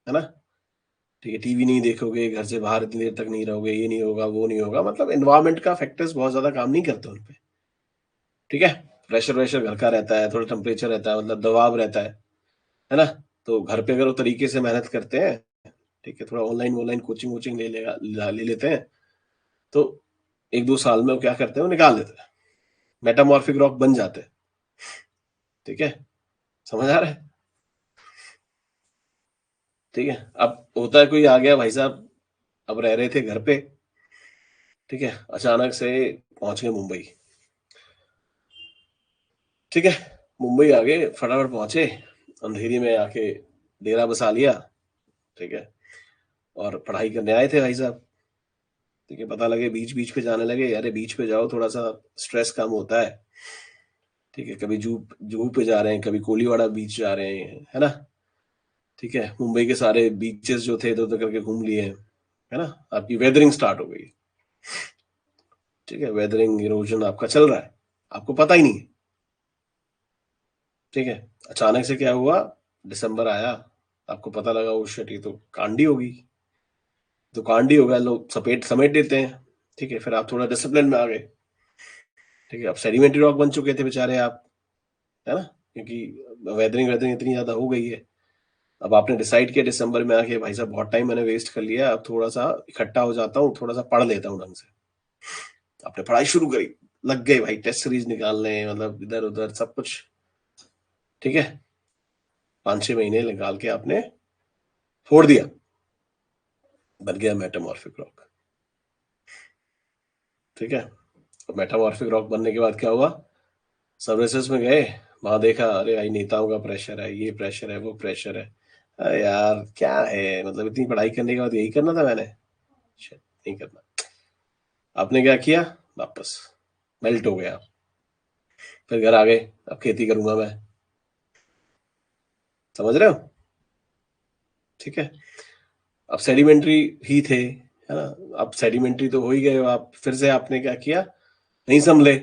ना? ठीक है, टीवी नहीं देखोगे, घर से बाहर इतनी देर तक नहीं रहोगे, ये नहीं होगा, वो नहीं होगा, मतलब एनवायरमेंट का फैक्टर्स बहुत ज्यादा काम नहीं करते उन पे। ठीक है, प्रेशर वैशर घर का रहता है, थोड़ा टेम्परेचर रहता है, मतलब दबाव रहता है ना? तो घर पे अगर वो तरीके से मेहनत करते हैं, ठीक है, थोड़ा ऑनलाइन ऑनलाइन कोचिंग वोचिंग ले लेते हैं, तो 1-2 साल में वो क्या करते हैं, वो निकाल देते हैं, मेटामॉर्फिक रॉक बन जाते हैं। ठीक है, समझ आ रहा है? ठीक है, अब होता है कोई आ गया भाई साहब, अब रह रहे थे घर पे, ठीक है, अचानक से पहुंच गए मुंबई। ठीक है, मुंबई आ गए, फटाफट पहुंचे, अंधेरी में आके डेरा बसा लिया। ठीक है, और पढ़ाई करने आए थे भाई साहब। ठीक है, पता लगे बीच बीच पे जाने लगे, अरे बीच पे जाओ, थोड़ा सा स्ट्रेस कम होता है। ठीक है, कभी जूहू जूहू पे जा रहे हैं, कभी कोलीवाड़ा बीच जा रहे हैं, है ना? ठीक है, मुंबई के सारे बीचेस जो थे इधर उधर करके घूम लिए, है ना? आपकी वेदरिंग स्टार्ट हो गई। ठीक है, वेदरिंग इरोजन आपका चल रहा है, आपको पता ही नहीं है। ठीक है, अचानक से क्या हुआ, दिसंबर आया, आपको पता लगा वो शिट, ये तो कांडी होगी। तो कांडी होगा, लोग सपेट समेट देते हैं। ठीक है, फिर आप थोड़ा डिसिप्लिन में आ गए। ठीक है, अब सेडिमेंट्री रॉक बन चुके थे बेचारे आप, है ना? क्योंकि वेदरिंग वेदरिंग इतनी ज्यादा हो गई है। अब आपने डिसाइड किया दिसंबर में आके, भाई साहब बहुत टाइम मैंने वेस्ट कर लिया, अब थोड़ा सा इकट्ठा हो जाता हूँ, थोड़ा सा पढ़ लेता हूँ ढंग से। आपने पढ़ाई शुरू करी, लग गए भाई टेस्ट सीरीज निकालने, मतलब इधर उधर सब कुछ। ठीक है, 5-6 महीने निकाल के आपने फोड़ दिया, बन गया मेटामॉर्फिक रॉक। ठीक है, तो मेटामॉर्फिक रॉक बनने के बाद क्या हुआ, सर्विसेज में गए, वहां देखा, अरे भाई नेताओं का प्रेशर है, ये प्रेशर है, वो प्रेशर है। अरे यार क्या है, मतलब इतनी पढ़ाई करने के बाद यही करना था मैंने? Shit, नहीं करना। आपने क्या किया, वापस मेल्ट हो गया, फिर घर आ गए, अब खेती करूंगा मैं। समझ रहे हो? ठीक है, अब सेडिमेंट्री ही थे, है ना? अब सेडिमेंट्री तो हो ही गए हो आप, फिर से आपने क्या किया, नहीं संभले।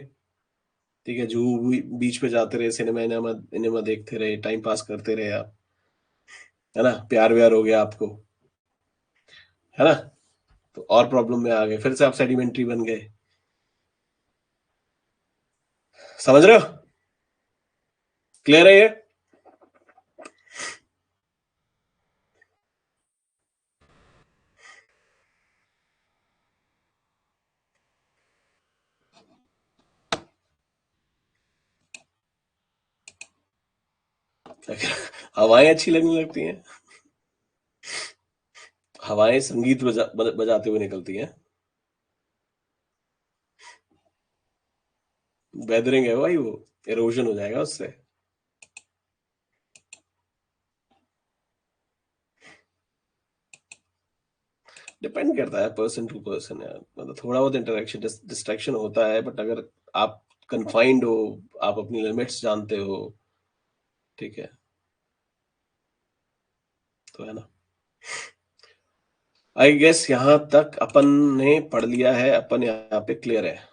ठीक है, जूहू बीच पे जाते रहे, सिनेमा इनेमा इनेमा देखते रहे, टाइम पास करते रहे आप, है ना? प्यार व्यार हो गया आपको, है ना? तो और प्रॉब्लम में आ गए, फिर से आप सेडिमेंट्री बन गए। समझ रहे हो? क्लियर है ये? हवाएं अच्छी लगने लगती हैं, हवाएं संगीत बजाते हुए निकलती हैं। वेदरिंग है भाई, वो इरोजन हो जाएगा उससे। डिपेंड करता है पर्सन टू पर्सन यार, मतलब थोड़ा बहुत इंटरेक्शन डिस्ट्रैक्शन होता है, बट अगर आप कन्फाइंड हो, आप अपनी लिमिट्स जानते हो, ठीक है, तो है ना। आई गेस यहाँ तक अपन ने पढ़ लिया है, अपन यहाँ पे क्लियर है।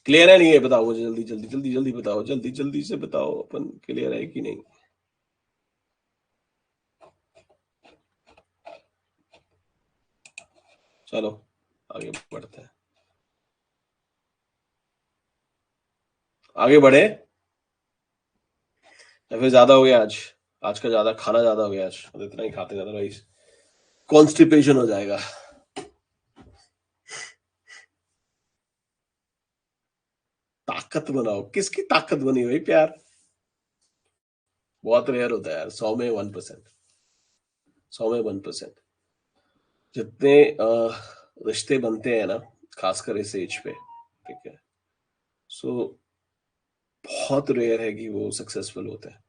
क्लियर है नहीं है, बताओ मुझे, जल्दी जल्दी जल्दी जल्दी बताओ, जल्दी जल्दी से बताओ, अपन क्लियर है कि नहीं। चलो आगे बढ़ते हैं। आगे बढ़े, या फिर ज्यादा हो गया आज, आज का ज्यादा खाना ज्यादा हो गया आज, तो इतना ही खाते ज्यादा भाई, कॉन्स्टिपेशन हो जाएगा। ताकत बनाओ, किसकी ताकत बनी भाई, प्यार बहुत रेयर होता है यार, 100 में 1%, 100 में 1%। जितने रिश्ते बनते हैं ना, खासकर इस एज पे, ठीक है, सो बहुत रेयर है कि वो सक्सेसफुल होते हैं।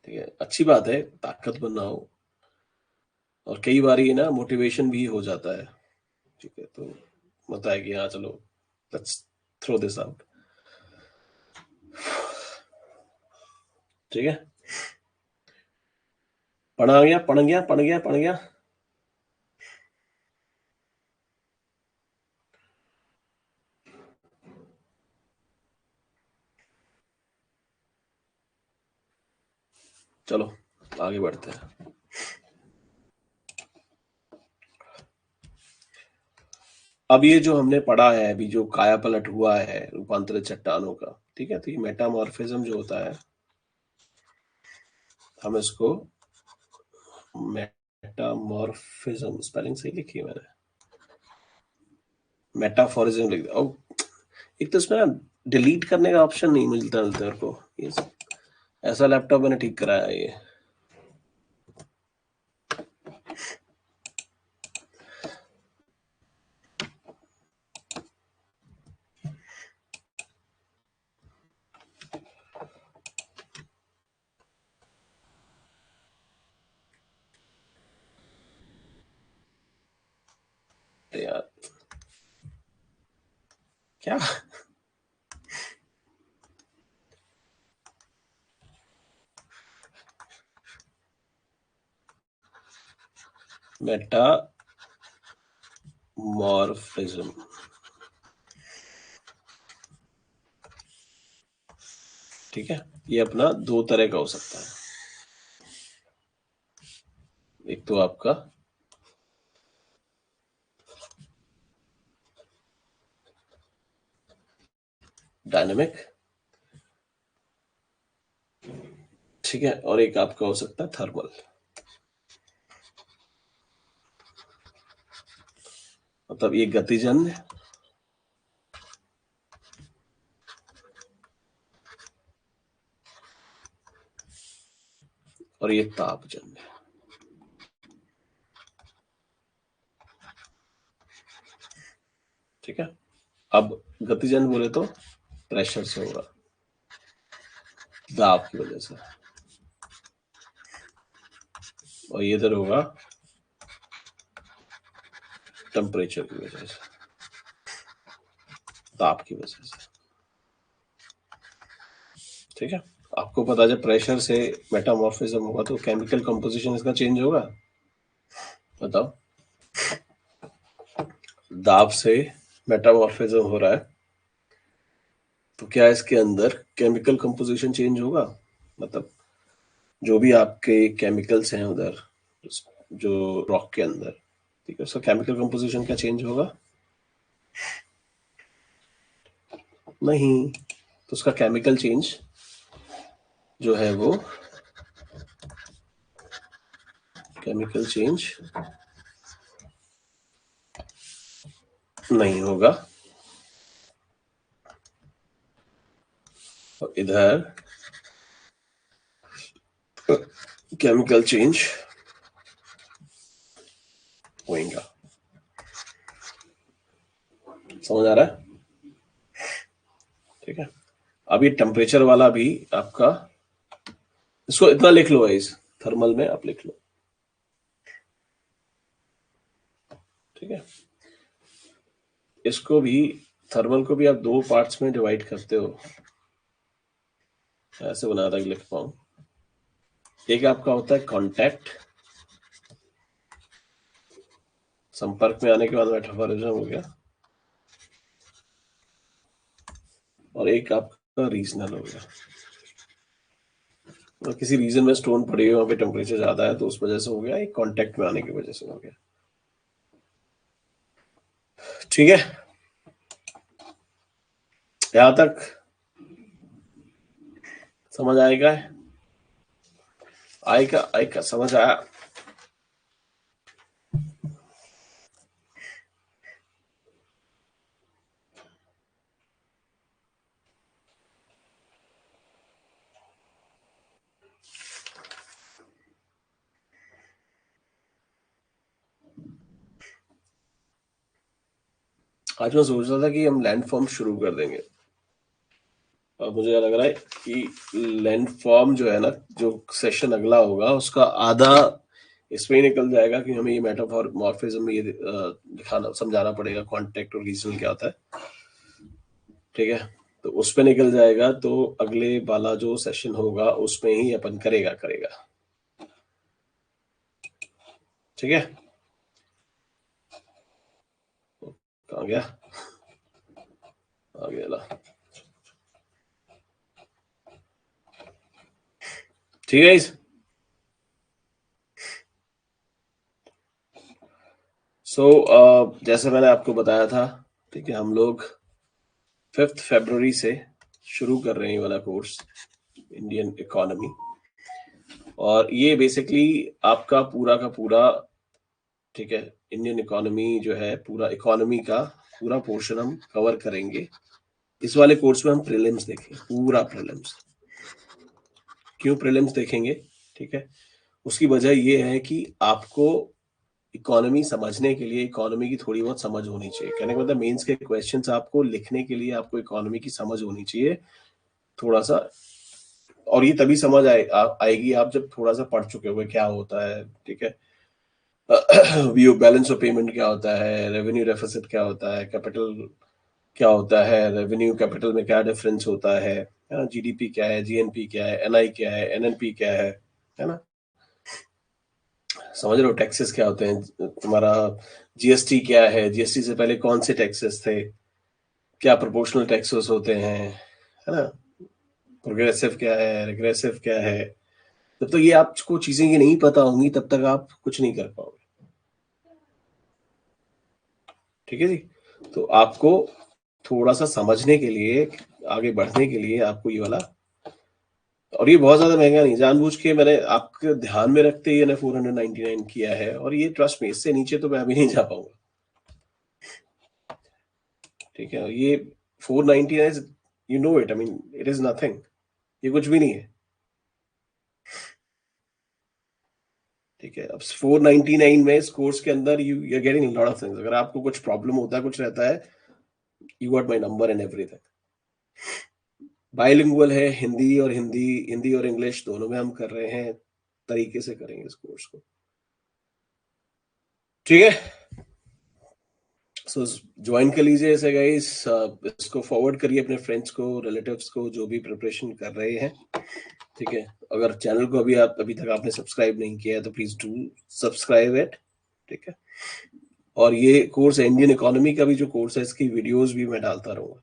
ठीक है, अच्छी बात है, ताकत बनाओ, और कई बार ये ना मोटिवेशन भी हो जाता है, ठीक है, तो होता है कि हाँ चलो, लेट्स थ्रो दिस आउट, ठीक है। पढ़ा गया, पढ़ गया, पढ़ गया, पढ़ गया। चलो आगे बढ़ते हैं। अब ये जो हमने पढ़ा है अभी, जो काया पलट हुआ है रूपांतरित चट्टानों का, ठीक है, तो ये मेटामॉर्फिज्म जो होता है, हम इसको मेटामॉर्फिज्म, स्पेलिंग सही लिखी है मैंने, मेटाफोरिज्म लिख दिया। एक तो इसमें ना डिलीट करने का ऑप्शन नहीं मिलता मेरे को, ये ऐसा लैपटॉप मैंने ठीक कराया है ये। अरे यार क्या, मेटामॉर्फिज्म, ठीक है, ये अपना दो तरह का हो सकता है। एक तो आपका डायनेमिक, ठीक है, और एक आपका हो सकता है थर्मल, मतलब ये गतिजन्य और ये तापजन्य, ठीक है। अब गतिजन्य बोले तो प्रेशर से होगा, दाब की वजह से, और ये इधर होगा टेम्परेचर की वजह से, ताप की वजह से, ठीक है। आपको पता है जब प्रेशर से मेटामॉर्फिज्म होगा तो केमिकल कंपोजिशन इसका चेंज होगा, बताओ। दाब से मेटामॉर्फिज्म हो रहा है, तो क्या इसके अंदर केमिकल कंपोजिशन चेंज होगा, मतलब जो भी आपके केमिकल्स हैं उधर, जो रॉक के अंदर, ठीक है, उसका केमिकल कंपोजिशन क्या चेंज होगा, नहीं, तो उसका केमिकल चेंज जो है वो, केमिकल चेंज नहीं होगा, तो इधर केमिकल चेंज होएगा। समझ आ रहा है? ठीक है। अब ये टेम्परेचर वाला भी आपका, इसको इतना लिख लो गाइस, थर्मल में आप लिख लो। ठीक है। इसको भी, थर्मल को भी आप दो पार्ट्स में डिवाइड करते हो, ऐसे बना था कि लिख पाऊं। एक आपका होता है कांटेक्ट, संपर्क में आने के बाद मेटाबॉलिज्म हो गया, और एक आपका रीजनल हो गया। और किसी रीजन में स्टोन पड़ी हुई, वहां पे टेम्परेचर ज्यादा है तो उस वजह से हो गया, एक कांटेक्ट में आने की वजह से हो गया। ठीक है, यहां तक समझ आएगा? आएगा आएगा, समझ आया? आज मैं सोच रहा था कि हम लैंड फॉर्म शुरू कर देंगे, और मुझे लग रहा है कि लैंड फॉर्म जो है ना, जो सेशन अगला होगा उसका आधा इसमें ही निकल जाएगा कि हमें ये मेटाफॉर मॉर्फिज्म में ये दिखाना, समझाना पड़ेगा कॉन्टेक्ट और रीजनल क्या होता है। ठीक है, तो उस पे निकल जाएगा, तो अगले वाला जो सेशन होगा उसमें ही अपन करेगा। ठीक है, कहाँ गया? आ गया ला। ठीक है इस जैसे मैंने आपको बताया था, ठीक है, हम लोग 5 फरवरी से शुरू कर रहे हैं वाला कोर्स, इंडियन इकोनॉमी। और ये बेसिकली आपका पूरा का पूरा, ठीक है, इंडियन इकोनॉमी जो है, पूरा इकोनॉमी का पूरा पोर्शन हम कवर करेंगे। इस वाले कोर्स में हम प्रीलिम्स देखेंगे, पूरा प्रीलिम्स। क्यों प्रीलिम्स देखेंगे? ठीक है, उसकी वजह ये है कि आपको इकोनॉमी समझने के लिए इकोनॉमी की थोड़ी बहुत समझ होनी चाहिए। कहने का मतलब मेंस के क्वेश्चंस आपको लिखने के लिए आपको इकोनॉमी की समझ होनी चाहिए थोड़ा सा। और ये तभी समझ आएगी आप जब थोड़ा सा पढ़ चुके हो क्या होता है। ठीक है, व्यू बैलेंस ऑफ पेमेंट क्या होता है, रेवेन्यू डेफिसिट क्या होता है, कैपिटल क्या होता है, रेवेन्यू कैपिटल में क्या डिफरेंस होता है, जीडीपी क्या है, जीएनपी क्या है, एनआई क्या है, एनएनपी क्या है ना? समझ रहे हो? टैक्सेस क्या होते हैं तुम्हारा, जीएसटी क्या है, जीएसटी से पहले कौन से टैक्सेस थे, क्या प्रोपोर्शनल टैक्सेस होते हैं, है ना? प्रोग्रेसिव क्या है, रिग्रेसिव क्या है। जब तक ये आपको चीजें ये नहीं पता होंगी तब तक आप कुछ नहीं कर पाओगे। ठीक है जी, तो आपको थोड़ा सा समझने के लिए, आगे बढ़ने के लिए आपको ये वाला, और ये बहुत ज्यादा महंगा नहीं, जानबूझ के मैंने आपके ध्यान में रखते ही ने 499 किया है, और ये ट्रस्ट में इससे नीचे तो मैं अभी नहीं जा पाऊंगा। ठीक है, ये 499, you know it, I mean it is nothing, ये कुछ भी नहीं है। ठीक है, अब 499 में इस कोर्स के अंदर you are getting lot of things. अगर आपको कुछ प्रॉब्लम होता है, कुछ रहता है, you got my number and everything. Bilingual है, हिंदी और इंग्लिश दोनों में हम कर रहे हैं, तरीके से करेंगे इस कोर्स को। ठीक है, सो ज्वाइन कर लीजिए इसे गाइस, इसको फॉरवर्ड करिए अपने फ्रेंड्स को, रिलेटिव्स को, जो भी प्रिपरेशन कर रहे हैं। ठीक है, अगर चैनल को अभी तक आपने सब्सक्राइब नहीं किया है तो प्लीज डू सब्सक्राइब इट। ठीक है, और ये कोर्स है इंडियन इकोनॉमी का भी जो कोर्स है, इसकी वीडियोस भी मैं डालता रहूंगा।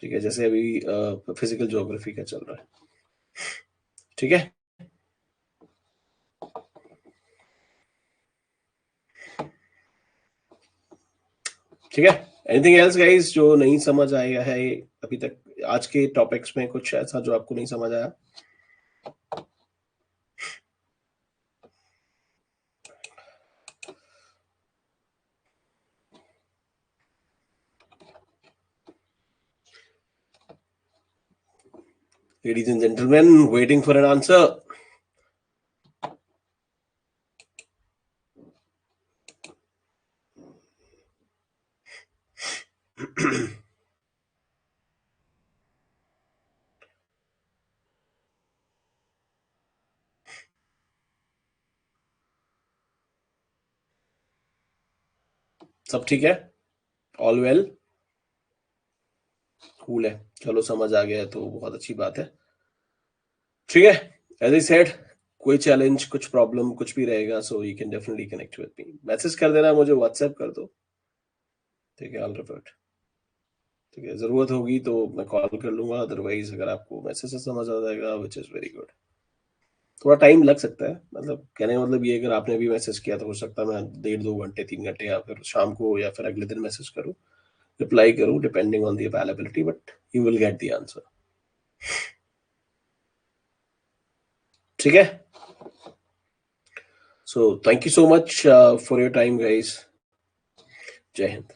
ठीक है, जैसे अभी फिजिकल ज्योग्राफी का चल रहा है। ठीक है, ठीक है, एनीथिंग एल्स गाइस जो नहीं समझ आया है अभी तक आज के टॉपिक्स में, कुछ ऐसा जो आपको नहीं समझ आया? Ladies and gentlemen, waiting for an answer. सब ठीक है? All well? कूल है, चलो समझ आ गया है तो बहुत अच्छी बात है। ठीक है, एज आई सेड, कोई चैलेंज, कुछ प्रॉब्लम, कुछ भी रहेगा so you can definitely connect with me. Message कर देना, मुझे व्हाट्सएप कर दो, ठीक है? ऑल रिपोर्ट, ठीक है? जरूरत होगी तो मैं कॉल कर लूंगा, अदरवाइज अगर आपको मैसेज से समझ आ जाएगा विच इज वेरी गुड। थोड़ा टाइम लग सकता है, मतलब कहने का मतलब ये, अगर आपने भी मैसेज किया तो हो सकता है मैं 1.5-2 घंटे 3 घंटे या फिर शाम को या फिर अगले दिन मैसेज करूँ, रिप्लाई करूँ, depending on the availability, but you will get the answer. ठीक है? So thank you so much for your time guys. जय हिंद।